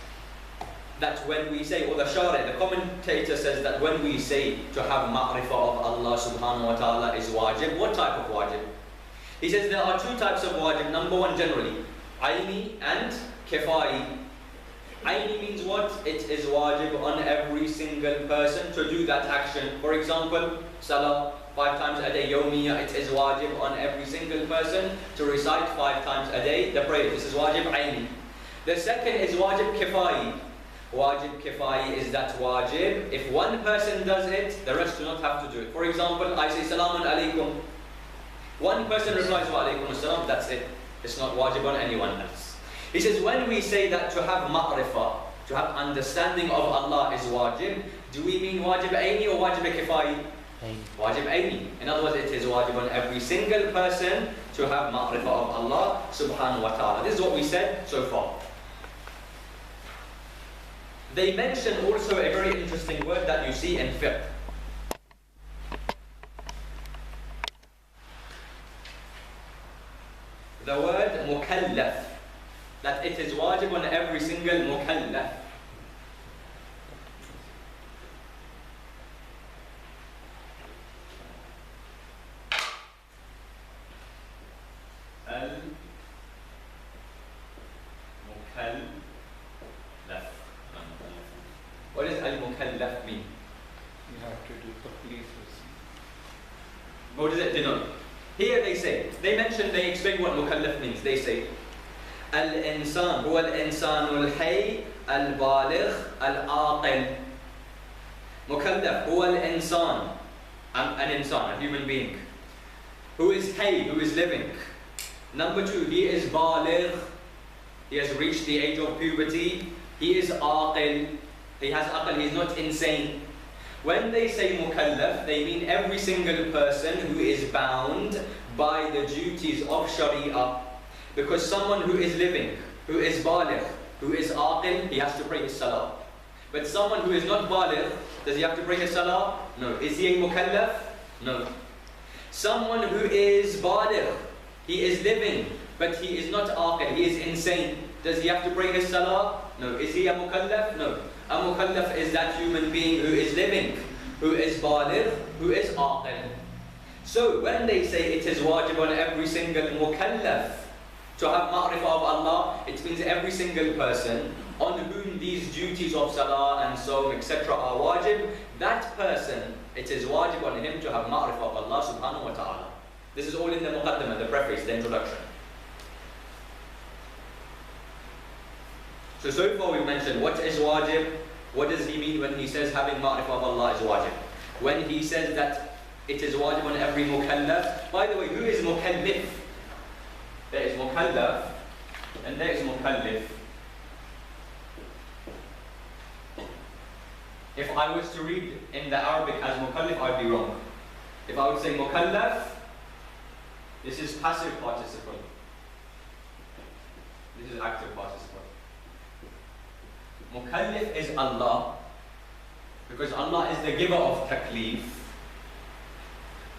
that when we say, or the Shari, the commentator says that when we say to have ma'rifah of Allah subhanahu wa ta'ala is wajib, what type of wajib? He says there are two types of wajib. Number one, generally, aini and kifai. Aini means what? It is wajib on every single person to do that action. For example, salah 5 times a day, yawmiya, it is wajib on every single person to recite 5 times a day the prayer. This is wajib aini. The second is wajib kifai. Wajib kifai is that wajib, if one person does it, the rest do not have to do it. For example, I say salamun alaikum. One person replies wa alaikum assalam, that's it. It's not wajib on anyone else. He says when we say that to have ma'rifah, to have understanding of Allah is wajib, do we mean wajib aini or wajib kifai? Wajib aini. In other words, it is wajib on every single person to have ma'rifah of Allah subhanahu wa ta'ala. This is what we said so far. They mention also a very interesting word that you see in fiqh. The word mukallaf, that it is wajib on every single mukallaf. Al-mukallaf. What does al-mukallaf mean? You have to do complete listening. What does it denote? Here they explain what mukallaf means. They say, Al-insan huwa al-insanu al-hayy al-baligh al-aqil. Mukallaf huwa al-insan, an insan, a human being, who is hayy, who is living. Number 2, he is baligh, he has reached the age of puberty. He is aqil, he has aqil, he is not insane. When they say mukallaf, they mean every single person who is bound by the duties of Sharia. Because someone who is living, who is baligh, who is aqil, he has to pray his salah. But someone who is not baligh, does he have to pray his salah? No. Is he a mukallaf? No. Someone who is baligh, he is living, but he is not aqil, he is insane. Does he have to pray his salah? No. Is he a mukallaf? No. A mukallaf is that human being who is living, who is baligh, who is aqil. So when they say it is wajib on every single mukallaf to have ma'rifah of Allah, it means every single person on whom these duties of salah and sawm etc. are wajib, that person, it is wajib on him to have ma'rifah of Allah subhanahu wa ta'ala. This is all in the muqaddimah, the preface, the introduction. So far we've mentioned what is wajib, what does he mean when he says having ma'rifah of Allah is wajib. When he says that it is wajib on every mukallaf. By the way, who is mukallif? There is mukallaf and there is mukallif. If I was to read in the Arabic as mukallif, I'd be wrong. If I would say mukallaf, this is passive participle. This is active participle. Mukallif is Allah, because Allah is the giver of taklif.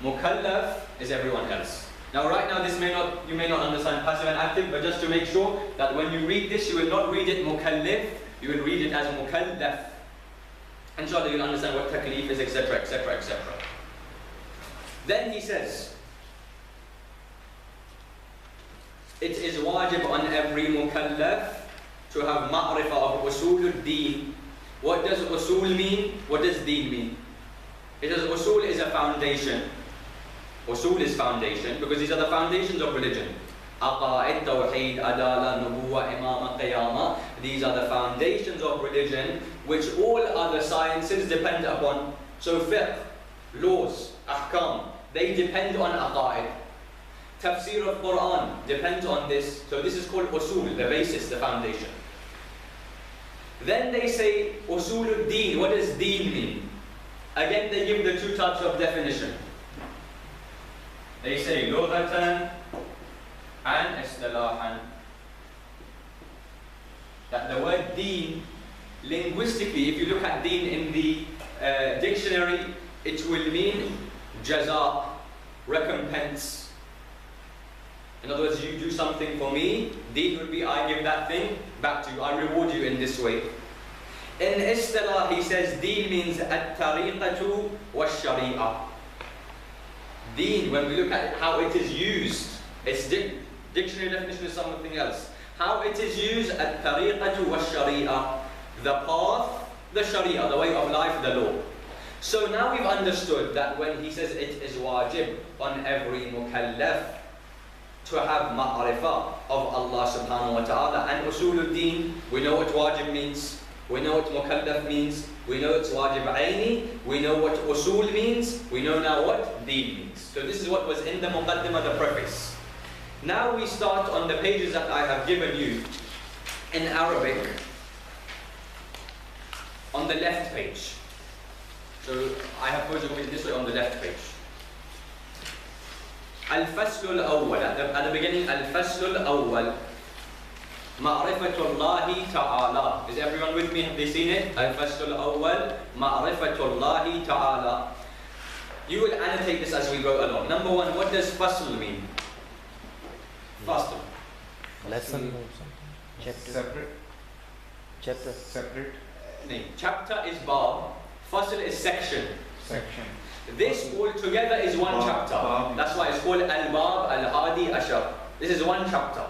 Mukallaf is everyone else. Now right now you may not understand passive and active, but just to make sure that when you read this, you will not read it mukallif, you will read it as mukallaf. Inshallah you'll understand what taklif is, etc, etc, etc. Then he says, it is wajib on every mukallaf to have ma'rifah of usul al-deen. What does usul mean? What does deen mean? It says usul is a foundation. Usul is foundation because these are the foundations of religion. Aqa'id, Tawheed, Adala, Nubuwa, Imama, Qiyamah. These are the foundations of religion which all other sciences depend upon. So fiqh, laws, ahkam, they depend on aqa'id. Tafsir of Quran depends on this. So this is called usul, the basis, the foundation. Then they say usul al-deen. What does deen mean? Again they give the two types of definition. They say lughatan and istilahan. That the word deen, linguistically, if you look at deen in the dictionary, it will mean jaza, recompense. In other words, you do something for me, deen would be I give that thing back to you, I reward you in this way. In istilah, he says deen means at-tariqatu wa-shari'ah. Deen, when we look at how it is used, its dictionary definition is something else. How it is used, at-tariqatu wa-shari'ah, the path, the sharia, the way of life, the law. So now we've understood that when he says it is wajib on every mukallaf to have ma'rifah of Allah subhanahu wa ta'ala and usul-ud-deen, we know what wajib means, we know what mukallaf means, we know it's wajib aini, we know what usul means, we know now what deen means. So this is what was in the muqaddimah, the preface. Now we start on the pages that I have given you in Arabic on the left page. So I have photocopied this way on the left page. Al-Fasl al-Awwal, at the beginning, Al-Fasl al-Awwal, Ma'rifatullahi ta'ala. Is everyone with me? Have they seen it? Al-Fasl al-Awwal, Ma'rifatullahi ta'ala. You will annotate this as we go along. Number one, what does Fasl mean? Fasl. Lesson or something. Chapter. Separate. Chapter. Separate. No. Chapter is bab. Fasl is section. Section. This all together is one chapter. That's why it's called Al-Bab Al-Hadi Ashar. This is one chapter.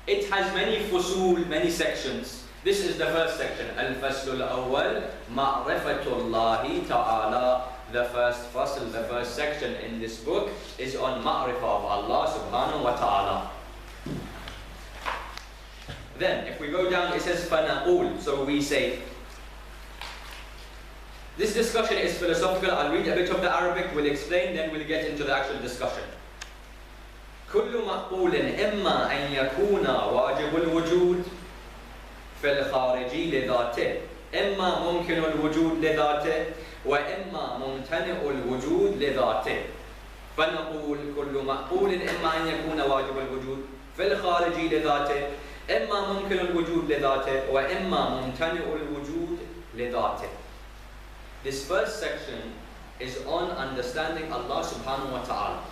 It has many fusul, many sections. This is the first section. Al-Fasl al-Awwal, Ma'rifatullahi Ta'ala. The first fasl, the first section in this book is on Ma'rifah of Allah subhanahu wa ta'ala. Then, if we go down, it says فَنَقُول. So we say. This discussion is philosophical. I'll read a bit of the Arabic, we'll explain, then we'll get into the actual discussion. كل مقول إما أن يكون واجب الوجود في الخارجي لذاته إما ممكن الوجود لذاته وإما ممتنع الوجود لذاته فنقول كل مقول إما أن يكون واجب الوجود في الخارجي لذاته إما ممكن الوجود لذاته وإما ممتنع الوجود لذاته. This first section is on understanding Allah subhanahu wa ta'ala.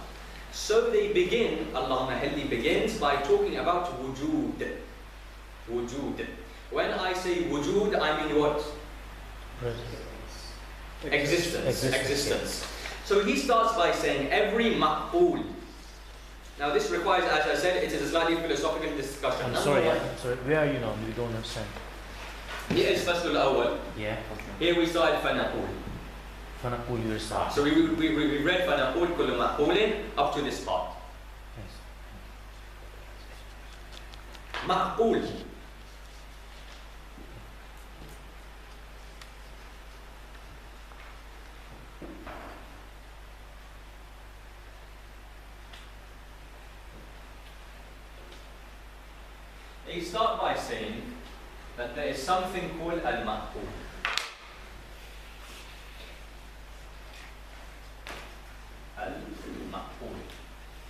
So they begin, Allah Mahalli begins by talking about wujud. Wujud. When I say wujud, I mean what? Existence. So he starts by saying every ma'qul. Now this requires, as I said, it is a slightly philosophical discussion. I'm sorry, where are you now? We don't understand. Here is Fasl al-Awwal. Yeah. Here we started Fanaqul. Fanaqul, you start. So we read Fanaqul kullu ma'qulin up to this part. Yes. Ma'qul. They start by saying that there is something called al-ma'qul. Al-ma'qul.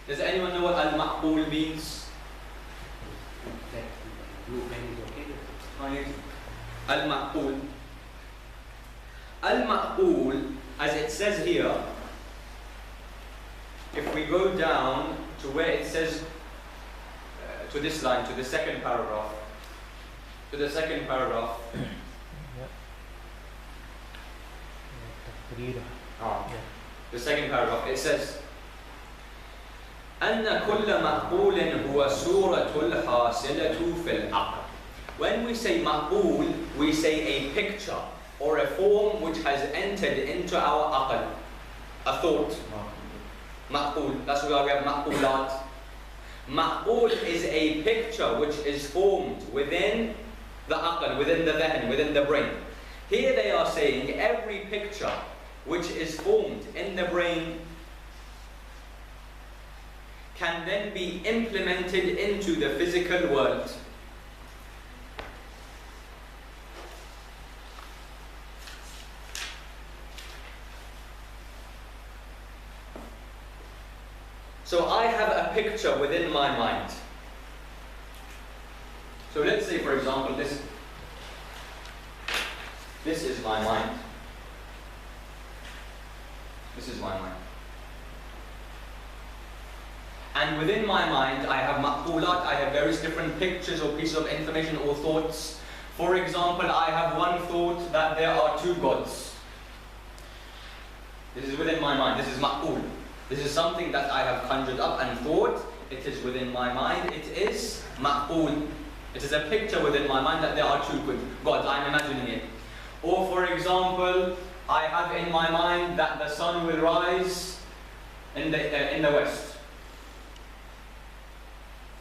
Does anyone know what al-ma'qul means? Al-ma'qul. Al-ma'qul, as it says here, if we go down to where it says to this line, to the second paragraph. To the second paragraph. The second paragraph. It says, أن كل مقبول هو صورة الحاصلة في العقل. When we say maqbul, we say a picture or a form which has entered into our aql, a thought. Maqbul. That's why we have maqbulat. Ma'qul is a picture which is formed within the aql, within the dhahn, within the brain. Here they are saying every picture which is formed in the brain can then be implemented into the physical world. So I have a picture within my mind. So let's say, for example, this is my mind. This is my mind. And within my mind, I have maqbulat, I have various different pictures or pieces of information or thoughts. For example, I have one thought that there are two gods. This is within my mind. This is maqbul. This is something that I have conjured up and thought. It is within my mind. It is maqbul. It is a picture within my mind that there are two gods. I am imagining it. Or for example, I have in my mind that the sun will rise in the west.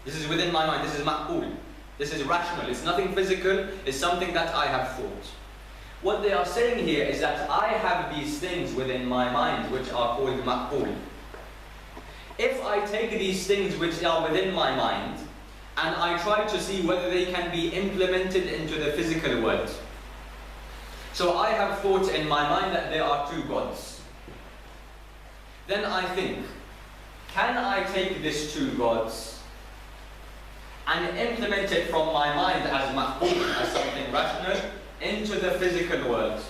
This is within my mind. This is maqbul. This is rational. It's nothing physical. It's something that I have thought. What they are saying here is that I have these things within my mind which are called maqbul. If I take these things which are within my mind and I try to see whether they can be implemented into the physical world. So I have thought in my mind that there are two gods. Then I think, can I take these two gods and implement it from my mind as maqbul, as something rational, into the physical world?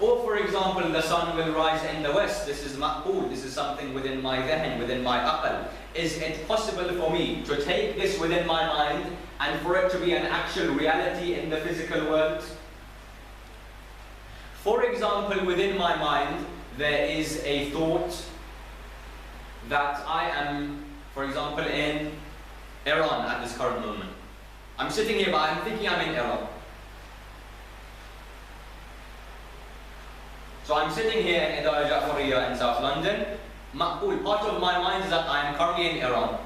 Or for example, the sun will rise in the west. This is maqbul. This is something within my dhahn, within my aql. Is it possible for me to take this within my mind and for it to be an actual reality in the physical world? For example, within my mind, there is a thought that I am, for example, in Iran at this current moment. I'm sitting here, but I'm thinking I'm in Iran. So I'm sitting here in Idara Ja'fariya in South London. Maqbul, part of my mind is that I am currently in Iran.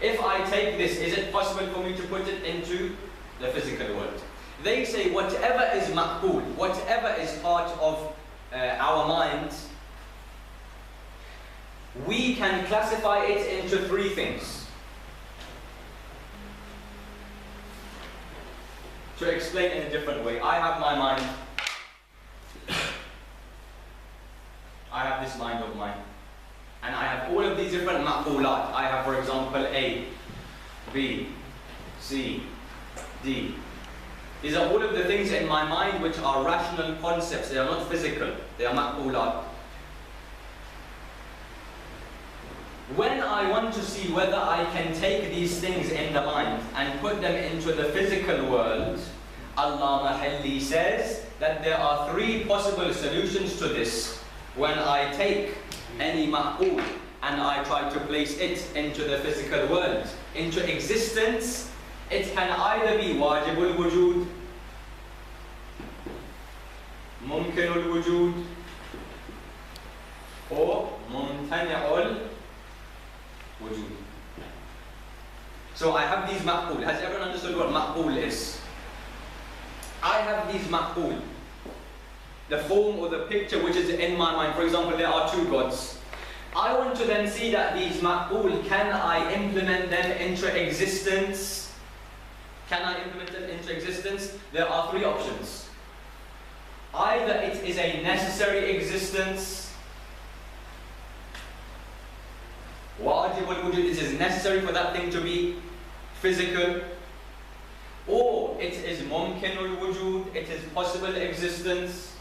If I take this, is it possible for me to put it into the physical world? They say whatever is maqbul, whatever is part of our minds, we can classify it into three things. To explain in a different way, I have my mind. I have this mind of mine. And I have all of these different maqbulat. I have, for example, A, B, C, D. These are all of the things in my mind which are rational concepts. They are not physical. They are ma'qulat. When I want to see whether I can take these things in the mind and put them into the physical world, Allah Mahalli says that there are three possible solutions to this. When I take any ma'qul and I try to place it into the physical world, into existence, it can either be wajibul wujud, mumkinul wujud, or mumtani'ul wujud. So I have these ma'qul. Has everyone understood what ma'qul is? I have these ma'qul. The form or the picture which is in my mind. For example, there are two gods. I want to then see that these ma'qul, can I implement them into existence? Can I implement them into existence? There are three options. Either it is a necessary existence. Wajibul wujud, it is necessary for that thing to be physical. Or it is mumkinul wujud, it is possible existence.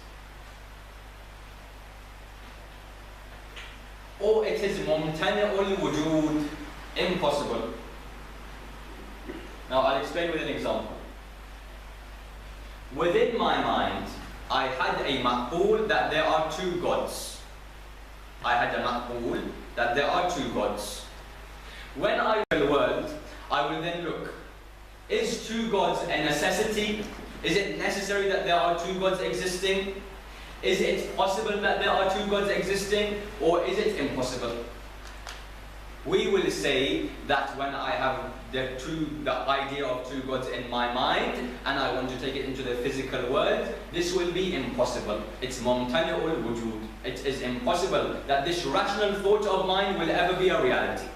Or it is mumtani'ul wujud, impossible. Now I'll explain with an example. Within my mind, I had a ma'qul that there are two gods. I had a ma'qul that there are two gods. When I look at the world, I will then look, is two gods a necessity? Is it necessary that there are two gods existing? Is it possible that there are two gods existing, or is it impossible? We will say that when I have the idea of two gods in my mind, and I want to take it into the physical world, this will be impossible. It's mumtani'ul wujud. It is impossible that this rational thought of mine will ever be a reality.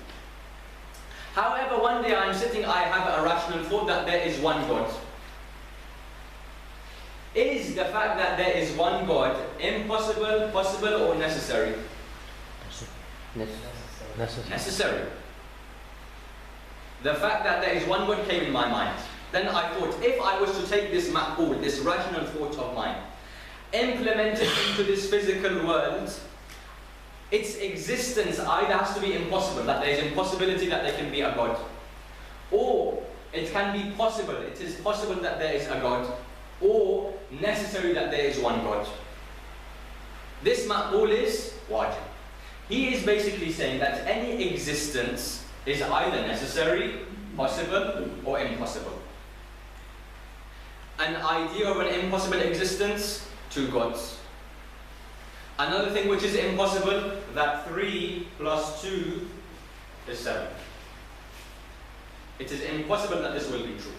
However, one day I'm sitting, I have a rational thought that there is one God. Is the fact that there is one God impossible, possible, or necessary? Necessary. The fact that there is one God came in my mind. Then I thought, if I was to take this ma'qul, this rational thought of mine, implement it into this physical world, its existence either has to be impossible, that there is impossibility that there can be a God, or it can be possible, it is possible that there is a God, or necessary that there is one God. This ma'qul is wajib. He is basically saying that any existence is either necessary, possible, or impossible. An idea of an impossible existence, two gods. Another thing which is impossible, that 3 plus 2 is 7. It is impossible that this will be true.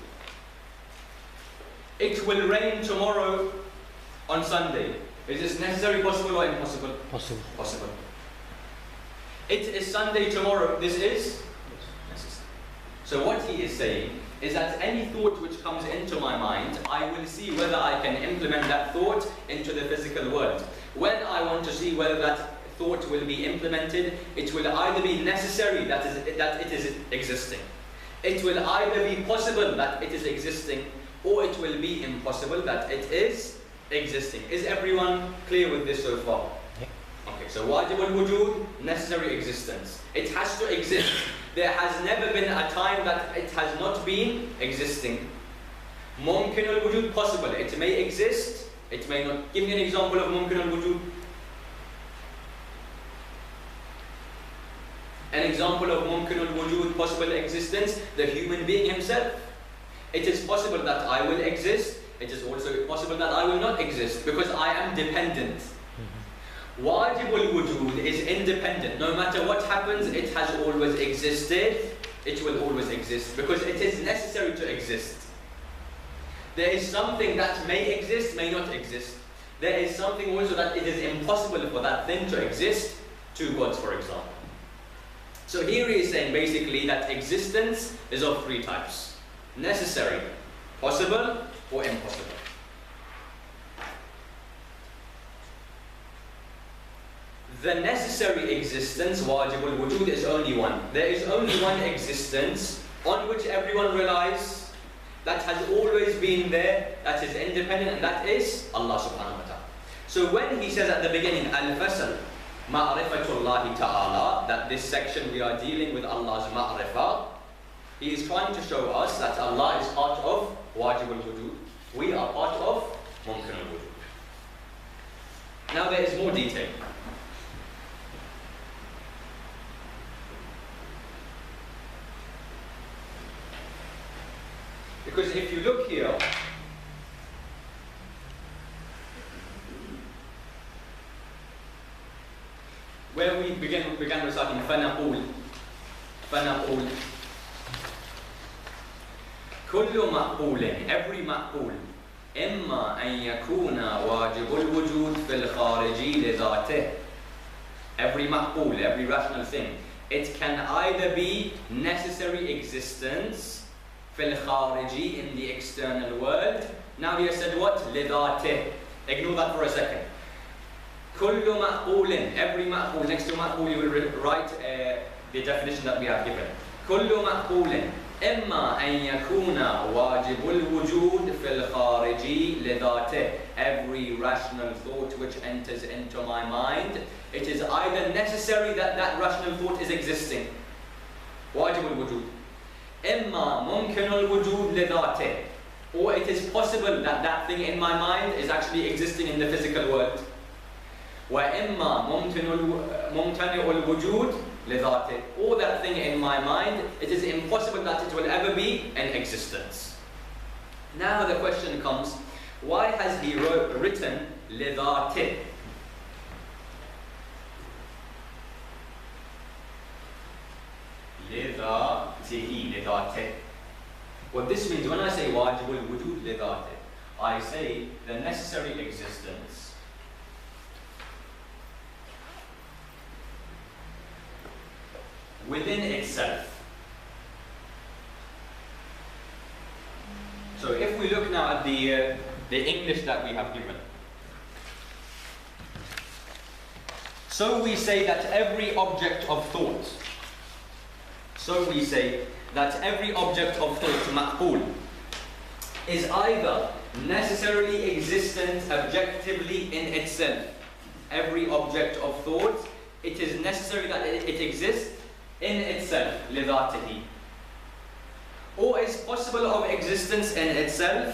It will rain tomorrow on Sunday. Is this necessary, possible, or impossible? Possible. Possible. It is Sunday tomorrow. This is necessary. So what he is saying is that any thought which comes into my mind, I will see whether I can implement that thought into the physical world. When I want to see whether that thought will be implemented, it will either be necessary that it is existing. It will either be possible that it is existing, or it will be impossible that it is existing. Is everyone clear with this so far? Yeah. Okay, so wajibul wujud, necessary existence. It has to exist. There has never been a time that it has not been existing. Mumkinul wujud, possible. It may exist, it may not. Give me an example of mumkinul wujud. An example of mumkinul wujud, possible existence, the human being himself. It is possible that I will exist. It is also possible that I will not exist, because I am dependent. Wajibul wujud is independent. No matter what happens, it has always existed. It will always exist, because it is necessary to exist. There is something that may exist, may not exist. There is something also that it is impossible for that thing to exist. Two gods, for example. So here he is saying basically that existence is of three types: necessary, possible, or impossible. The necessary existence, wajibul wujud, is only one. There is only one existence on which everyone relies. that has always been there, that is independent, and that is Allah subhanahu wa ta'ala. So when he says at the beginning, Al-Fasl, Ma'rifatullahi ta'ala, that this section we are dealing with Allah's ma'rifah, he is trying to show us that Allah is part of Wajib al-Wujud. We are part of Mumkin al-Wujud. Now there is more detail. Because if you look here, where we began reciting فَنَقُولُ كل مقبول, every مقبول, إما أن يكون واجب الوجود في الخارجي لذاته. Every مقبول, every rational thing, it can either be necessary existence في الخارجي, in the external world. Now he has said what? لذاته. Ignore that for a second. كل مقبول, every مقبول, next to مقبول you will write the definition that we have given. كل مقبول إما أن يكون واجب الوجود في الخارجي لذاته. Every rational thought which enters into my mind, it is either necessary that that rational thought is existing, واجب الوجود. إما ممكن الوجود لذاته, or it is possible that that thing in my mind is actually existing in the physical world. وإما ممتنع الوجود لذاته, or that thing in my mind, it is impossible that it will ever be in existence. Now the question comes, why has he written لذاته? لذاته. What this means, when I say واجب الوجود لذاته, I say the necessary existence within itself. So if we look now at the English that we have given. So we say that every object of thought, maqbool, is either necessarily existent objectively in itself. Every object of thought, it is necessary that it exists in itself, لذاته, or is possible of existence in itself,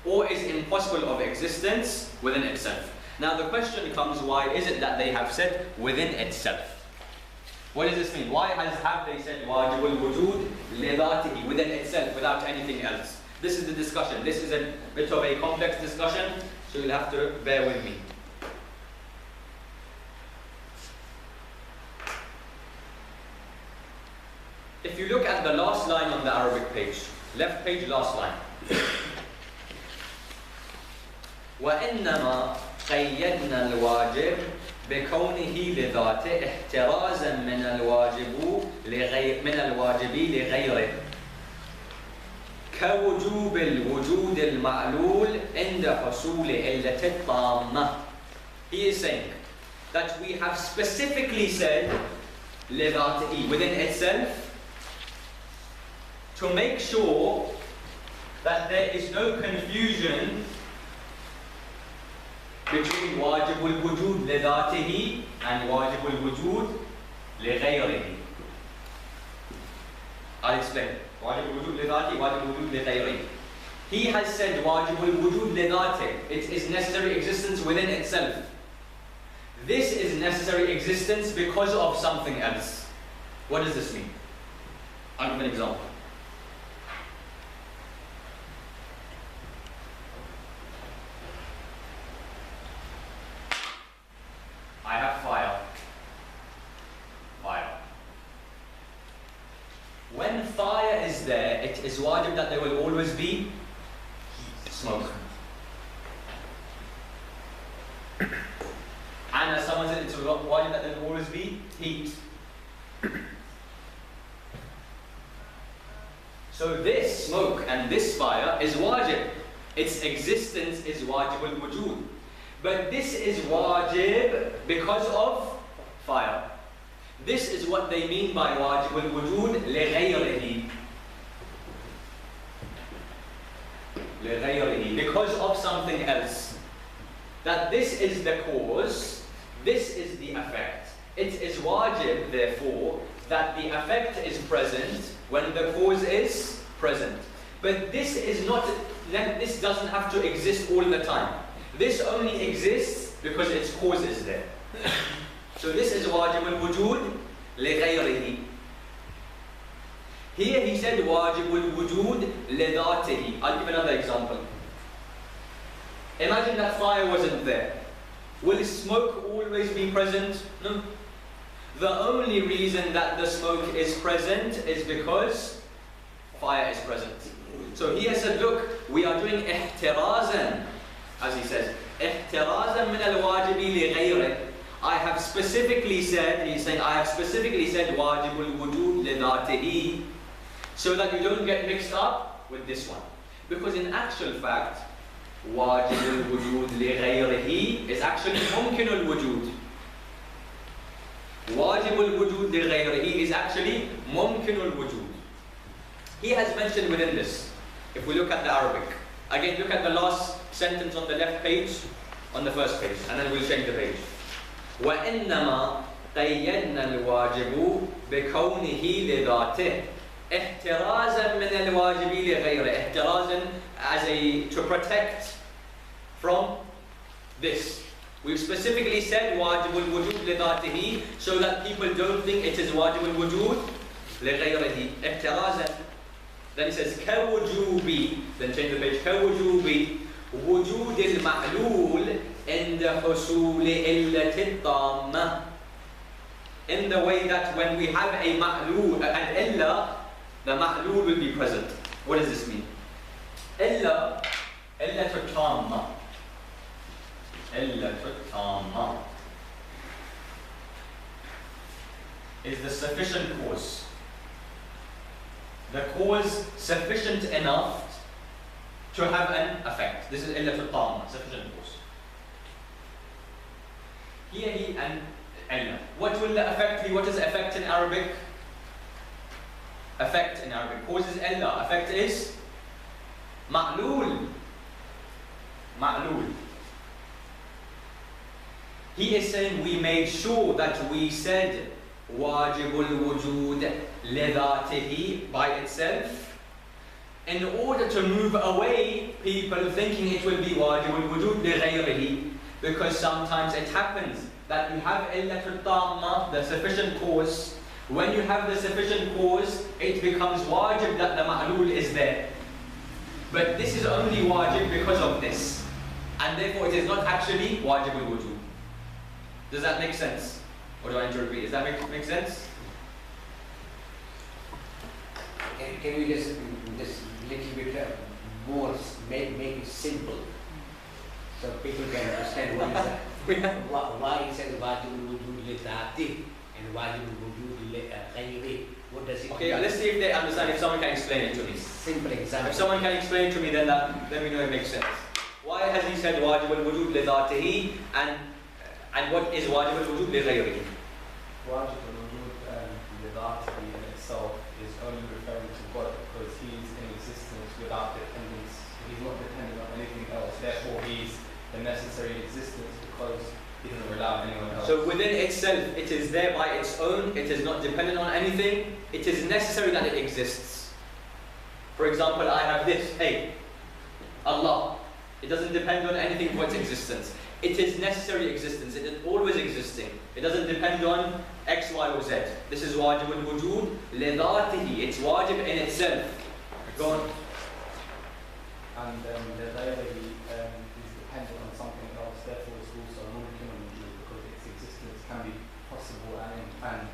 or is impossible of existence within itself. Now the question comes, why is it that they have said within itself? What does this mean? Why have they said واجب الوجود لذاته, within itself, without anything else? This is the discussion. This is a bit of a complex discussion, so you'll have to bear with me. If you look at the last line on the Arabic page, left page, last line. وإنما قيدنا الواجب بكونه لذاته احترازا من الواجب لغيره كوجوب الوجود المعلول عند حصول علة الطامة. He is saying that we have specifically said لذاته, within itself, to make sure that there is no confusion between واجب الوجود لذاته and واجب الوجود لغيره. I'll explain. واجب الوجود لذاته, واجب الوجود لغيره. He has said واجب الوجود لذاته, it is necessary existence within itself. This is necessary existence because of something else. What does this mean? I'll give an example. I have fire. When fire is there, it is wajib that there will always be smoke. And as someone said, it's wajib that there will always be heat. So this smoke and this fire is wajib. Its existence is wajib al-wujud. But this is wajib because of fire. This is what they mean by wajib al-wujud lighayrihi. لغيره, because of something else. That this is the cause, this is the effect. It is wajib, therefore, that the effect is present when the cause is present. But this is not, this doesn't have to exist all the time. This only exists because its cause is there. So this is wajib al-wujud لغيره. Here he said wajib al-wujud لذاته. I'll give another example. Imagine that fire wasn't there. Will smoke always be present? No. The only reason that the smoke is present is because fire is present. So he has said, look, we are doing ihtirazan, as he says, ihtirazan min al-wajibi lighayri. I have specifically said, he's saying, I have specifically said wajibul wujud lidatihi, so that you don't get mixed up with this one. Because in actual fact, wajibul wujud lighayrihi is actually mumkinul wujud. Wajibul wujud lighayrihi is actually mumkinul wujud. He has mentioned within this, if we look at the Arabic, again look at the last sentence on the left page, on the first page, and then we'll change the page. وَإِنَّمَا قَيَّدْنَا الْوَاجِبُ بِكَوْنِهِ لِذَاتِهِ احترازا من الواجب لغيره. احترازا as to protect from this. We've specifically said wajib al-wujud lidatihi so that people don't think it is wajib al-wujud lighayrihi. Ihtirazan. Then he says كَوُجُوبِ, then change the page, كَوُجُوبِ وجود المعلول عند حصول علة الطامة. In the way that when we have a ma'lul, an illa, the ma'lul will be present. What does this mean? Illa, illatul tamma. Illatul tamma is the sufficient cause. The cause sufficient enough to have an effect. This is illatul tamma, sufficient cause. Here he and illa. What will the effect be? What is effect in Arabic? Effect in Arabic. Cause is illa. Effect is ma'lul. Ma'lul. He is saying we made sure that we said wajibul wujud lidatihi by itself in order to move away people thinking it will be wajibul wujud lighayrihi, because sometimes it happens that you have illatul tamma, the sufficient cause. When you have the sufficient cause, it becomes wajib that the ma'lul is there. But this is only wajib because of this, and therefore it is not actually wajib al-wujud. Does that make sense? Or do I need to repeat? Does that make sense? Can we just little bit more make it simple so people can understand what is that? Why it says wajibul wujud lidatihi and wajibul wujud lighayrihi? What does it Okay, mean? let's see if they understand. If someone can explain it to me. Simple example. If someone can explain it to me, then we know it makes sense. Why has he said wajib al-wujud lidatihi and what is wajib al-wujud lighayrihi? Wajib al-wujud lidatihi in itself is only referring to God because he is in existence without dependence. He's not dependent on anything else. Therefore, he's the necessary existence because he doesn't rely on anyone else. So within itself, it is there by its own. It is not dependent on anything. It is necessary that it exists. For example, I have this. Hey, Allah. It doesn't depend on anything for its existence. It is necessary existence. It is always existing. It doesn't depend on X, Y, or Z. This is wajib al-wujud lidatihi. It's wajib in itself. Go on. And lighayrihi is dependent on something else. Therefore, it's also mumkin al-wujud because its existence can be possible and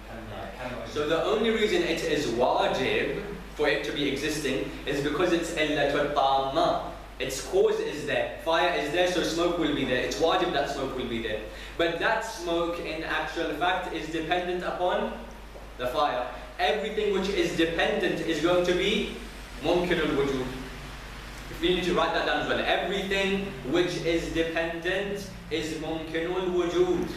cannot. So the only reason it is wajib for it to be existing is because it's illatul tamma. Its cause is there. Fire is there, so smoke will be there. It's wajib that smoke will be there. But that smoke, in actual fact, is dependent upon the fire. Everything which is dependent is going to be mumkin al-wujud. If you need to write that down as well. Everything which is dependent is mumkin al-wujud.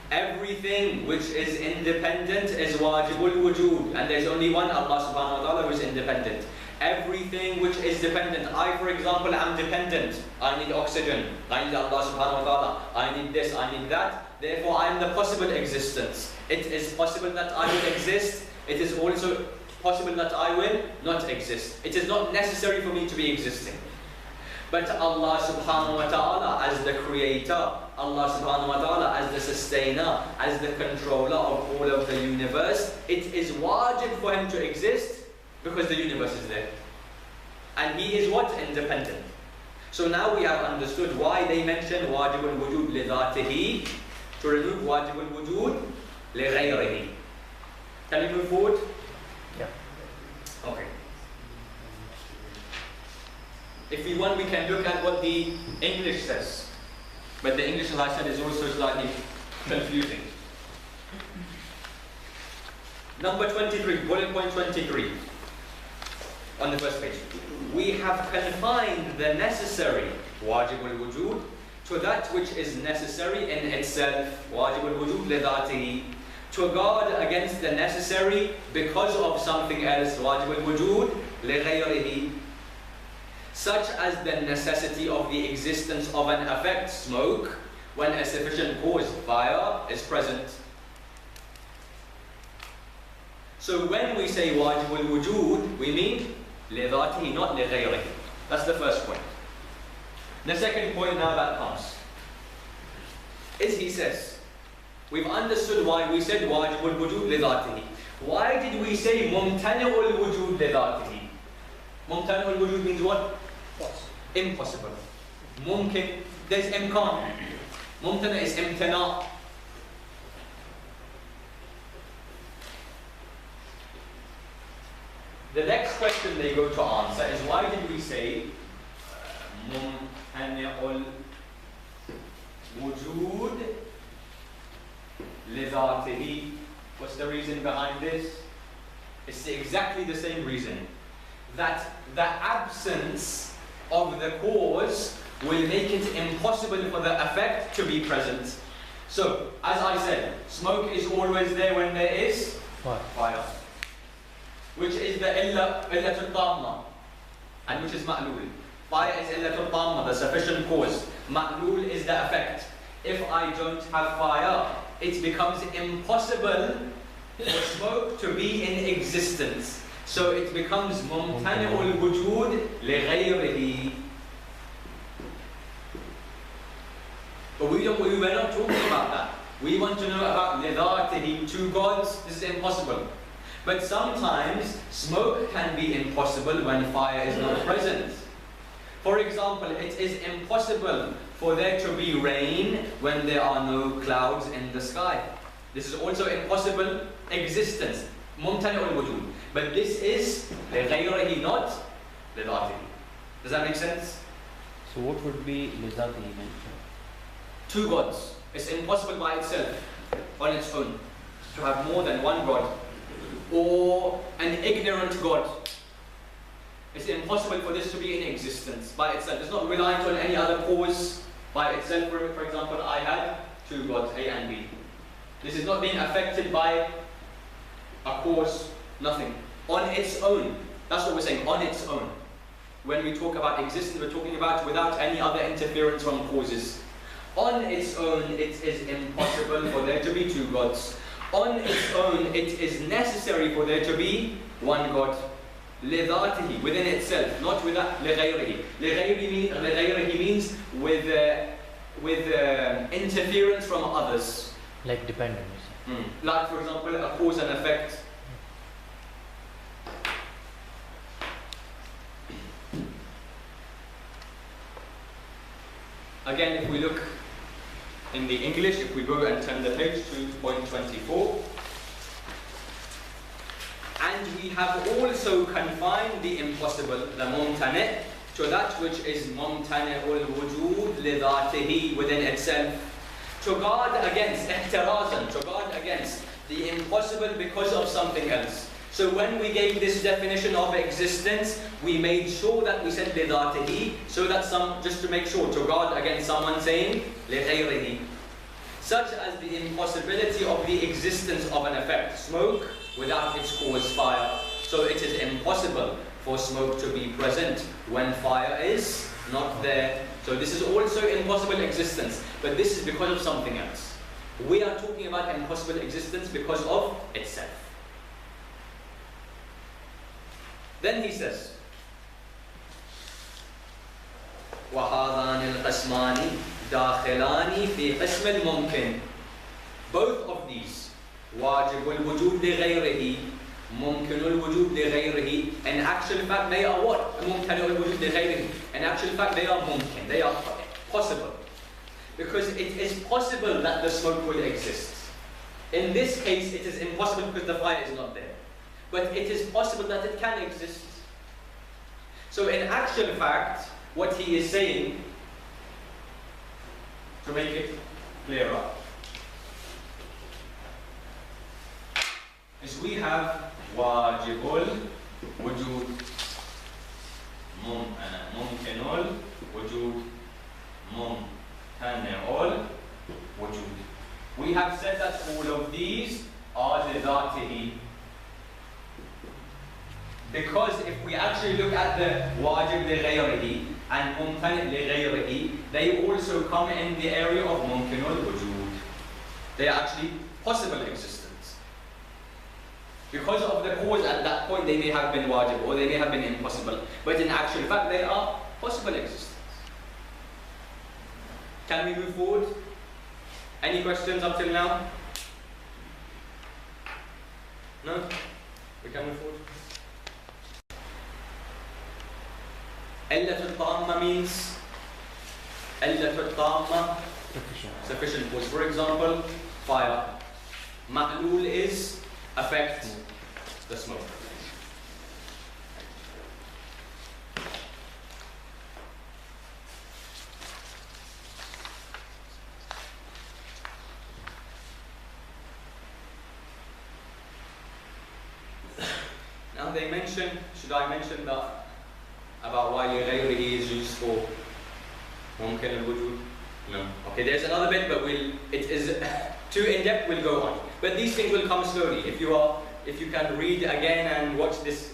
Everything which is independent is wajibul wujud. And there's only one Allah subhanahu wa ta'ala who is independent. Everything which is dependent. I, for example, am dependent. I need oxygen. I need Allah subhanahu wa ta'ala. I need this, I need that. Therefore, I am the possible existence. It is possible that I will exist. It is also possible that I will not exist. It is not necessary for me to be existing. But Allah subhanahu wa ta'ala as the creator, Allah subhanahu wa ta'ala as the sustainer, as the controller of all of the universe, it is wajib for him to exist because the universe is there. And he is what? Independent. So now we have understood why they mention wajib al-wujud li dhatihi, to remove wajib al-wujud li ghayrihi. Can we move forward? Yeah. Okay. If we want, we can look at what the English says. But the English, as I said, is also slightly confusing. Number 23, bullet point 23, on the first page. We have confined the necessary, wajib al-wujud, to that which is necessary in itself, wajib al-wujud li dhatihi, to guard against the necessary because of something else, wajib al-wujud li ghayrihi, such as the necessity of the existence of an effect, smoke, when a sufficient cause, fire, is present. So when we say wajib al-wujud, we mean li dhatihi, not li ghayrihi. That's the first point. The second point now that comes is he says, we've understood why we said wajib al-wujud li dhatihi. Why did we say mumtani al-wujud li dhatihi? Mumtani al-wujud means what? Impossible. Mumkin, there's imkan. Mumtana is imtina. The next question they go to answer is, why did we say mumtani'ul wujud li dhatihi? What's the reason behind this? It's exactly the same reason. That the absence of the cause will make it impossible for the effect to be present. So, as I said, smoke is always there when there is fire. Which is the illatul tamma, and which is ma'lul. Fire is illatul tamma, the sufficient cause. Ma'lul is the effect. If I don't have fire, it becomes impossible for smoke to be in existence. So it becomes mumtani'ul wujud li ghayrihi. But we're not talking about that. We want to know about li dhatihi, two gods. This is impossible. But sometimes smoke can be impossible when fire is not present. For example, it is impossible for there to be rain when there are no clouds in the sky. This is also impossible existence. Mumtani'ul wujud. But this is li ghayrihi, not li dhatihi. Does that make sense? So what would be li dhatihi mentioned? Two gods. It's impossible by itself, on its own, to have more than one god. Or an ignorant god. It's impossible for this to be in existence by itself. It's not reliant on any other cause by itself. For example, I had two gods, A and B. This is not being affected by a cause, nothing. On its own. That's what we're saying, on its own. When we talk about existence, we're talking about without any other interference from causes. On its own, it is impossible for there to be two gods. On its own, it is necessary for there to be one God. Li dhatihi, within itself, not without li ghayrihi. Li ghayrihi means with interference from others. Like dependence. Like, for example, a cause and effect. Again, if we look in the English, if we go and turn the page to point 24, and we have also confined the impossible, the mumtani', to that which is mumtani'ul wujud li dhatihi, within itself, to guard against ihtirazan, to guard against the impossible because of something else. So when we gave this definition of existence, we made sure that we said li dhatihi, so that just to make sure, to guard against someone saying li ghayrihi, such as the impossibility of the existence of an effect, smoke, without its cause, fire. So it is impossible for smoke to be present when fire is not there. So this is also impossible existence, but this is because of something else. We are talking about impossible existence because of itself. Then he says, وَهَذَانِ الْقَسْمَانِ دَاخِلَانِ فِي قِسْمِ الْمُمْكِنِ. Both of these, واجب الوجود لغيره, ممكن الوجود لغيره, in actual fact they are what? ممكن الوجود لغيره. In actual fact they are mumkin, they are possible. Because it is possible that the smoke will exist. In this case it is impossible because the fire is not there. But it is possible that it can exist. So in actual fact, what he is saying, to make it clearer, is we have wajibul wujud, mumkinul wujud, mumtani'ul wujud. We have said that all of these are lidatihi. Because if we actually look at the wajib li ghayrihi and mumtani' li ghayrihi, they also come in the area of mumkinul wujud. They are actually possible existence. Because of the cause at that point, they may have been wajib or they may have been impossible. But in actual fact, they are possible existence. Can we move forward? Any questions up till now? No? We can move forward. Illatul Tamma means Illatul Tamma, sufficient cause. For example, fire. Ma'lul is affect the smoke. Now they mention, should I mention that about why لغيره is used for ممكن الوجود? No. Okay, there's another bit, but it is too in depth. We'll go on. But these things will come slowly. If you can read again and watch this,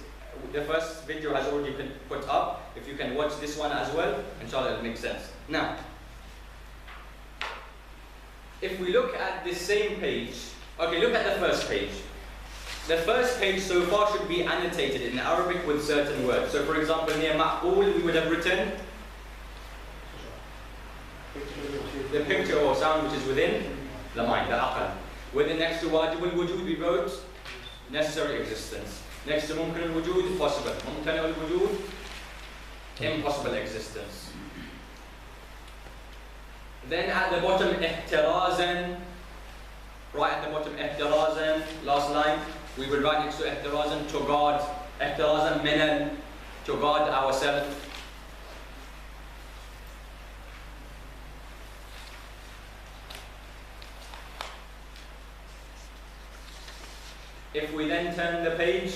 the first video has already been put up. If you can watch this one as well, inshallah it'll make sense. Now, if we look at this same page, okay, look at the first page. The first page so far should be annotated in Arabic with certain words. So for example, near ma'qul we would have written the picture or sound which is within the mind, the aql. Within next to wajib al-wujud we wrote necessary existence. Next to mumkin al-wujud, possible. Mumkin al-wujud, impossible existence. Then at the bottom, ihtirazan, right at the bottom, ihtirazan, last line, we will write next to ihtirazan, to guard, ihtirazan minan, to guard ourselves. If we then turn the page,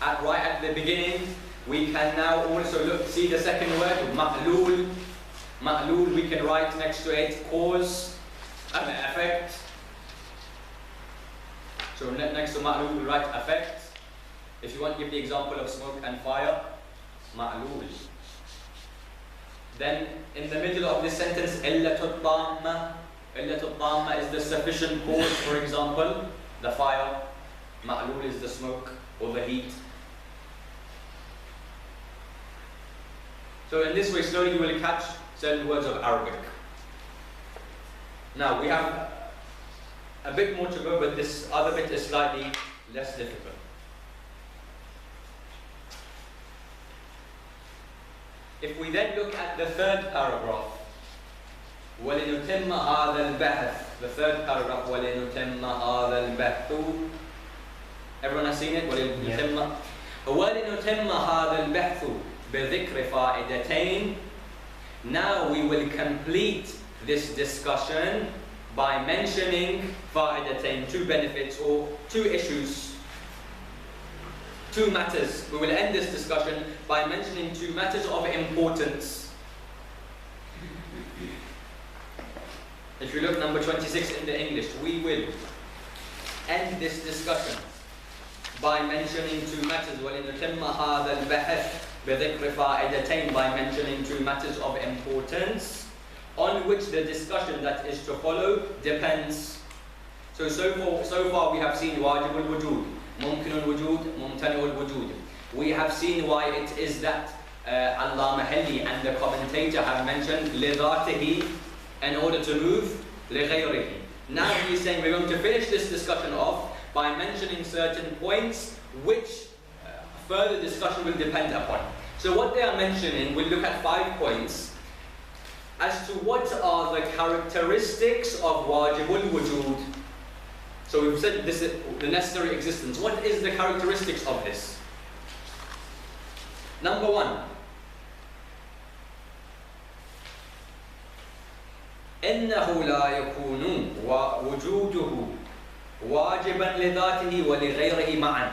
right at the beginning, we can now also see the second word, ma'lul. Ma'lul, we can write next to it, cause, effect. So next to ma'lul, we write effect. If you want to give the example of smoke and fire, ma'lul. Then in the middle of this sentence, illatul tamma. Illatul tamma is the sufficient cause, for example, the fire. Ma'lul is the smoke or the heat. So in this way, slowly you will catch certain words of Arabic. Now we have a bit more to go, but this other bit is slightly less difficult. If we then look at the third paragraph, وَلِنُتِمَّ هَذَا الْبَحْثِ, the third paragraph, وَلِنُتِمَّ هَذَا الْبَحْثُ. Everyone has seen it? وَلِنُتِمَّ هَذَا الْبَحْثُ بِذِكْرِ فَائِدَتَيْن. Now we will complete this discussion by mentioning fa'idatain, two benefits or two issues, two matters. We will end this discussion by mentioning two matters of importance. If you look number 26 in the English, we will end this discussion by mentioning two matters. وَلِنُتِمَّ هَذَا الْبَحْث بِذِكْرِ فَائِدَتَيْن, by mentioning two matters of importance on which the discussion that is to follow depends. So far we have seen wajib al-wujud, mumkin al-wujud, mumtani al-wujud. We have seen why it is that Allah Mahalli and the commentator have mentioned لِذَاتِهِ in order to move لِغَيْرِهِ. Now he's saying we're going to finish this discussion off by mentioning certain points which further discussion will depend upon. So what they are mentioning, we'll look at 5 points as to what are the characteristics of wajibul wujud. So we've said this is the necessary existence. What is the characteristics of this? Number 1. إنه لا يكون وجوده واجبا لذاته ولغيره معا.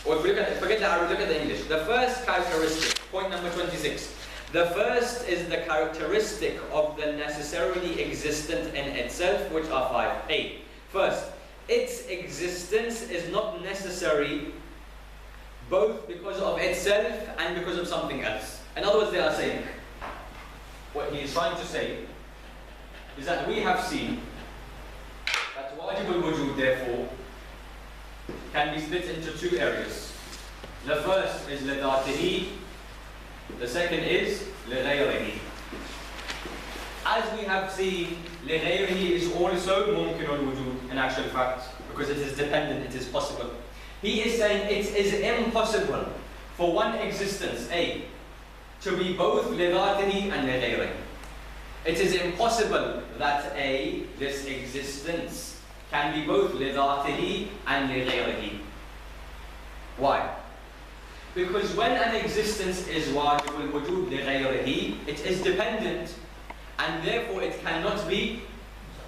Or if we look at, forget the Arabic, look at the English. The first characteristic, point number 26. The first is the characteristic of the necessarily existent in itself, which are 5. A. First, its existence is not necessary both because of itself and because of something else. In other words, they are saying, what he is trying to say is that we have seen that wajib al-wujud therefore can be split into 2 areas. The first is lidatihi, the second is lighayrihi. As we have seen, lighayrihi is also mumkin al-wujud in actual fact, because it is dependent, it is possible. He is saying it is impossible for one existence, A, to be both lidatihi and lighayrihi. It is impossible that A, this existence, can be both lidatihi and lighayrihi. Why? Because when an existence is wajib al-wujud lighayrihi, it is dependent, and therefore it cannot be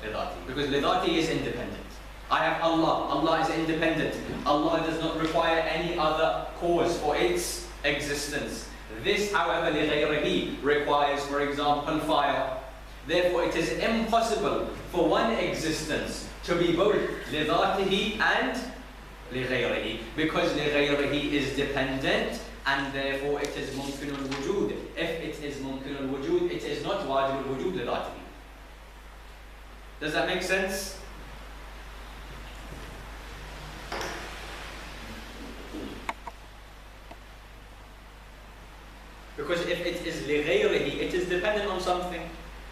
lidati, because lidati is independent. I have Allah, Allah is independent. Allah does not require any other cause for its existence. This, however, lighayrihi requires, for example, fire. Therefore, it is impossible for one existence to be both lidatihi and lighayrihi, because lighayrihi is dependent, and therefore it is mumkin al-wujud. If it is mumkin al-wujud, it is not wajib al-wujud lidatihi. Does that make sense? Because if it is lighayrihi, it is dependent on something.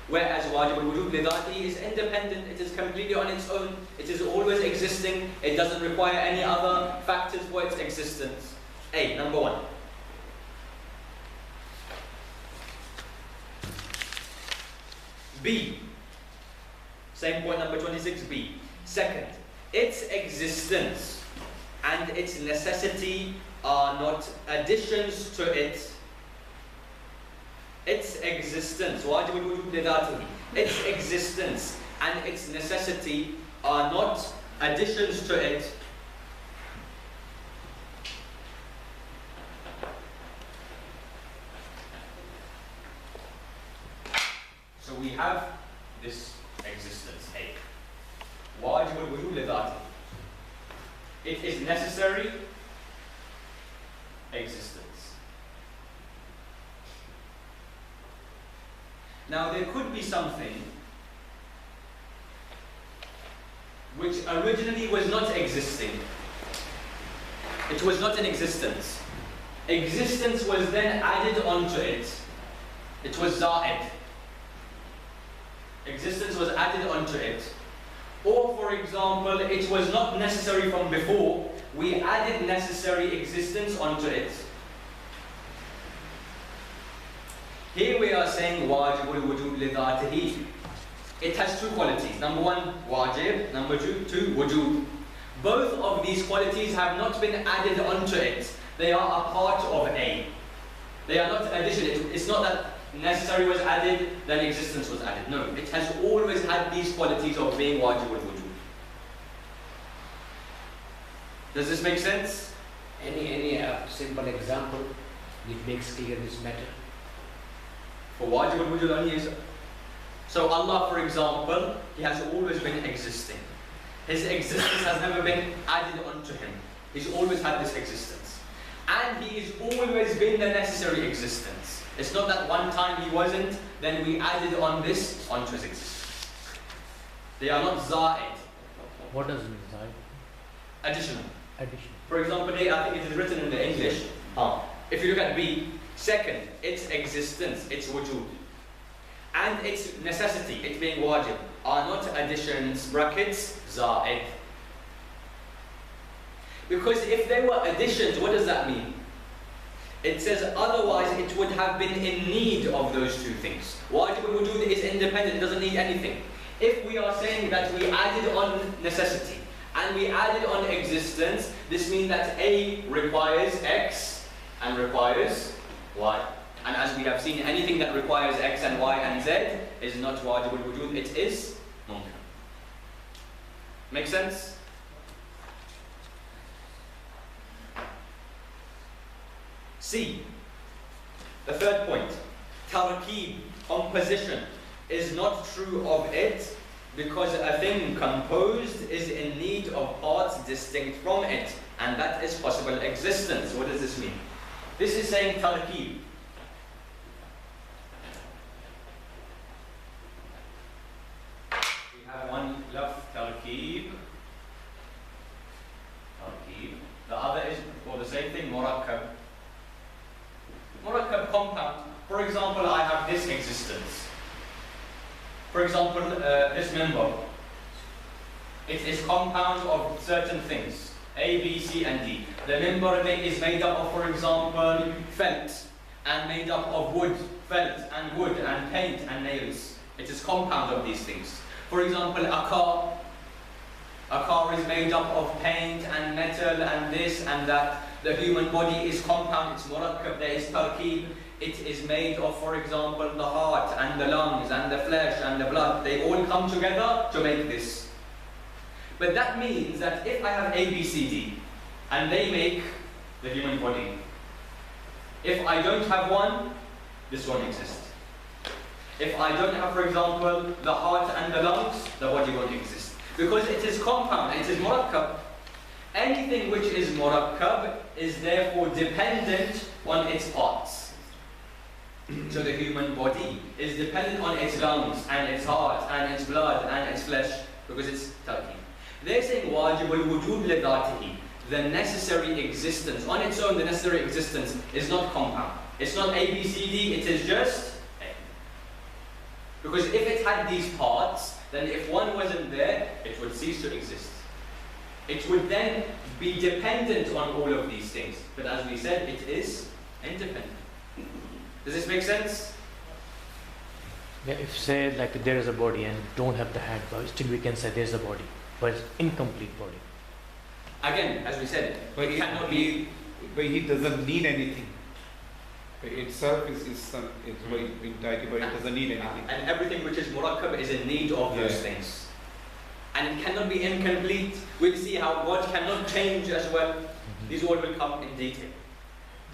Whereas wajib al-wujud lidatihi is independent, it is completely on its own, it is always existing, it doesn't require any other factors for its existence. A, number 1. B, same point number 26b. Second, its existence and its necessity are not additions to it. Its existence, wajib al-wujud lidatihi, its existence and its necessity are not additions to it. So we have this existence, A. Wajib al-wujud lidatihi. It is necessary existence. Now there could be something which originally was not existing. It was not in existence. Existence was then added onto it. It was za'id. Existence was added onto it. Or for example, it was not necessary from before. We added necessary existence onto it. Here we are saying wajib al-wujud lidatihi. It has 2 qualities. Number 1, wajib. Number 2, wujud. Both of these qualities have not been added onto it. They are a part of A. They are not addition. It's not that necessary was added, then existence was added. No, it has always had these qualities of being wajib al-wujud. Does this make sense? Any simple example which makes clear this matter? For wajib al-wujud only is. So Allah, for example, He has always been existing. His existence has never been added onto Him. He's always had this existence. And he has always been the necessary existence. It's not that one time he wasn't, then we added on this onto his existence. They are not za'id. What does it mean, Zahid? Additional. Addition. For example, I think it is written in the English. If you look at B, second, its existence, its wujud, and its necessity, it being wajib, are not additions, brackets, za'id. Because if they were additions, what does that mean? It says otherwise it would have been in need of those two things. Wajib al-wujud is independent, it doesn't need anything. If we are saying that we added on necessity and we added on existence, this means that A requires X and requires Y. And as we have seen, anything that requires X and Y and Z is not wajib al-wujud, it is mumkin. Make sense? C. The third point. Tarkeeb, composition, is not true of it because a thing composed is in need of parts distinct from it, and that is possible existence. What does this mean? This is saying tarkeeb. We have one left, tarkeeb. Tarkeeb. The other is for the same thing, murakkab. Murakkab, compound. For example, I have this existence. For example, this member. It is compound of certain things. A, B, C, and D. The member is made up of, for example, felt, and made up of wood, felt, and wood, and paint, and nails. It is compound of these things. For example, a car. A car is made up of paint, and metal, and this, and that. The human body is compound, it's murakkab, there is tarkeeb. It is made of, for example, the heart, and the lungs, and the flesh, and the blood. They all come together to make this. But that means that if I have A, B, C, D, and they make the human body, if I don't have one, this won't exist. If I don't have, for example, the heart and the lungs, the body won't exist. Because it is compound, it is murakkab. Anything which is murakkab is therefore dependent on its parts. So the human body is dependent on its lungs, and its heart, and its blood, and its flesh, because it's tarkeeb. They're saying wajib al-wujud li dhatihi. The necessary existence, on its own, the necessary existence is not compound. It's not A, B, C, D, it is just A. Because if it had these parts, then if one wasn't there, it would cease to exist. It would then be dependent on all of these things. But as we said, it is independent. Does this make sense? Yeah, if say like there is a body and don't have the hand, but still we can say there is a body, but it's incomplete body. Again, as we said, But it cannot be. But he doesn't need anything. Itself is very entirety, but it doesn't need anything. And everything which is murakkab is in need of those things. And it cannot be incomplete. We'll see how God cannot change as well. These all will come in detail.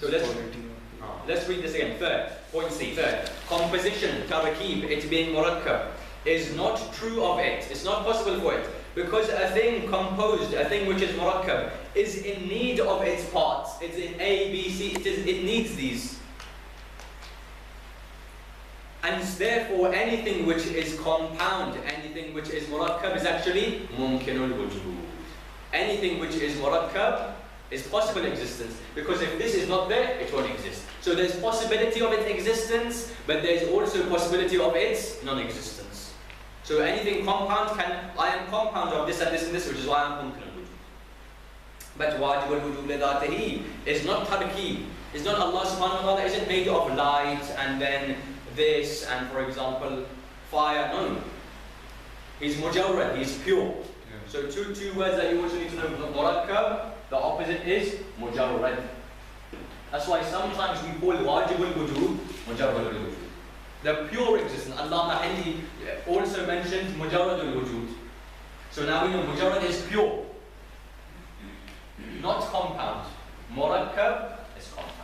So let's read this again. Third, point C, third. Composition, tarkeeb, it being murakkab, is not true of it. It's not possible for it. Because a thing composed, a thing which is murakkab, is in need of its parts. It's in A, B, C, it needs these. And therefore anything which is compound, anything which is murakkab is actually mumkinul wujud. Anything which is murakkab is possible existence, because if this is not there, it won't exist. So there's possibility of its existence, but there's also possibility of its non-existence. So anything compound I am compound of this and this and this, which is why I'm mumkinul wujud. But wajib al-wujud li dhatihi is not tarkeeb. It's not Allah subhanahu wa ta'ala isn't made of light and then this and, for example, fire. No. He's mujarrad, he's pure. So two words that you also need to know. Murakkab, the opposite is mujarrad. That's why sometimes we call wajib al-wujud mujarrad al-wujud. The pure existence. Allah Mahali also mentioned mujarrad al-wujud. So now we know mujarrad is pure, not compound. Murakkab is compound.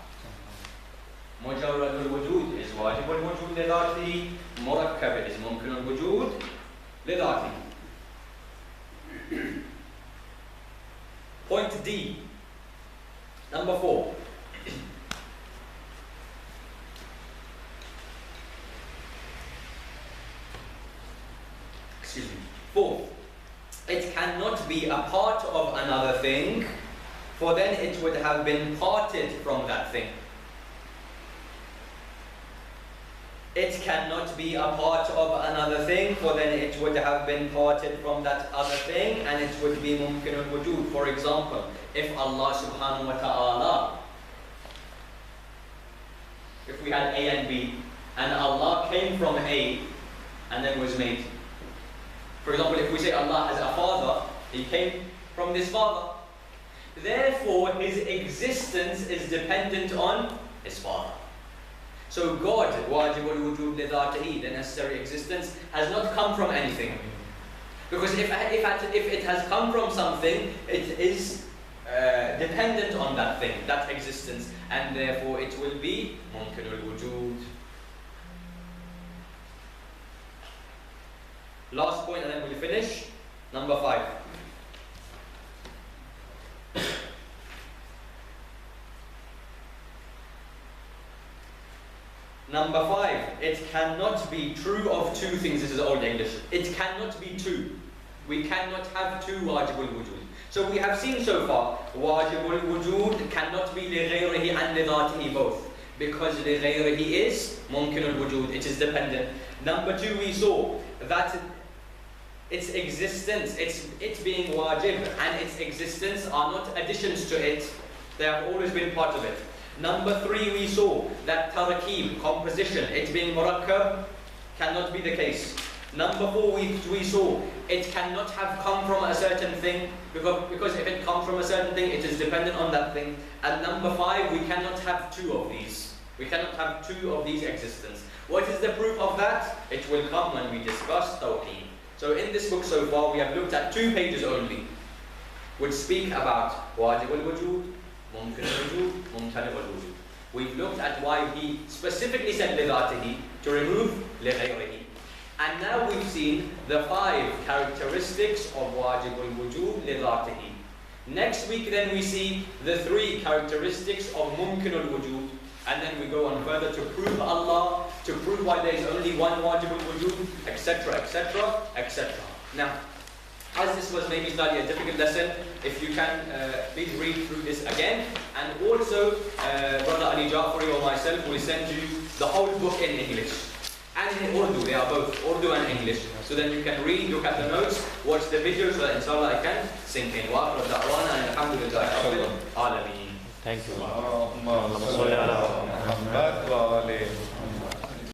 مجرد الوجود is واجب الوجود لذاته. مركب is ممكن الوجود لذاته. Point D. Number 4. Excuse me. 4. It cannot be a part of another thing, for then it would have been parted from that thing. It cannot be a part of another thing, for then it would have been parted from that other thing, and it would be mumkin al-wujud. For example, if Allah subhanahu wa ta'ala, if we had A and B, and Allah came from A and then was made. For example, if we say Allah has a father, he came from this father. Therefore, his existence is dependent on his father. So God, wajib al-wujud li dhatihi, the necessary existence, has not come from anything. Because if it has come from something, it is dependent on that thing, that existence, and therefore it will be mumkin al-wujud. Last point and then we'll finish. Number 5. Number 5, it cannot be true of two things. This is Old English. It cannot be two. We cannot have two wajib al-wujud. So we have seen so far, wajib al-wujud cannot be li ghayrihi and li dhatihi both. Because li ghayrihi is mumkin al-wujud, it is dependent. Number 2, we saw that its existence, it being wajib and its existence are not additions to it. They have always been part of it. Number 3, we saw that tarkeeb, composition, it being murakkab, cannot be the case. Number 4, we saw it cannot have come from a certain thing, because if it comes from a certain thing, it is dependent on that thing. And number 5, we cannot have two of these. We cannot have two of these existence. What is the proof of that? It will come when we discuss tawheed. So in this book so far, we have looked at 2 pages only, which speak about wajib al-wujud, mumkin al-wujud, mumtani al-wujud. We've looked at why he specifically said li dhatihi, to remove li ghayrihi. And now we've seen the 5 characteristics of wajib al-wujud li dhatihi. Next week then we see the 3 characteristics of mumkin al-wujud. And then we go on further to prove Allah, to prove why there is only one wajib al-wujud, etc., etc., etc. Now, as this was maybe slightly a difficult lesson, if you can, please read through this again. And also, Brother Ali Jafari or myself will send you the whole book in English. And in Urdu, they are both, Urdu and English. So then you can read, look at the notes, watch the video, so that inshallah I can sink in. Wa akhiru da'wana and alhamdulillahi rabbil alameen. Thank you. اللهم صل على محمد وآل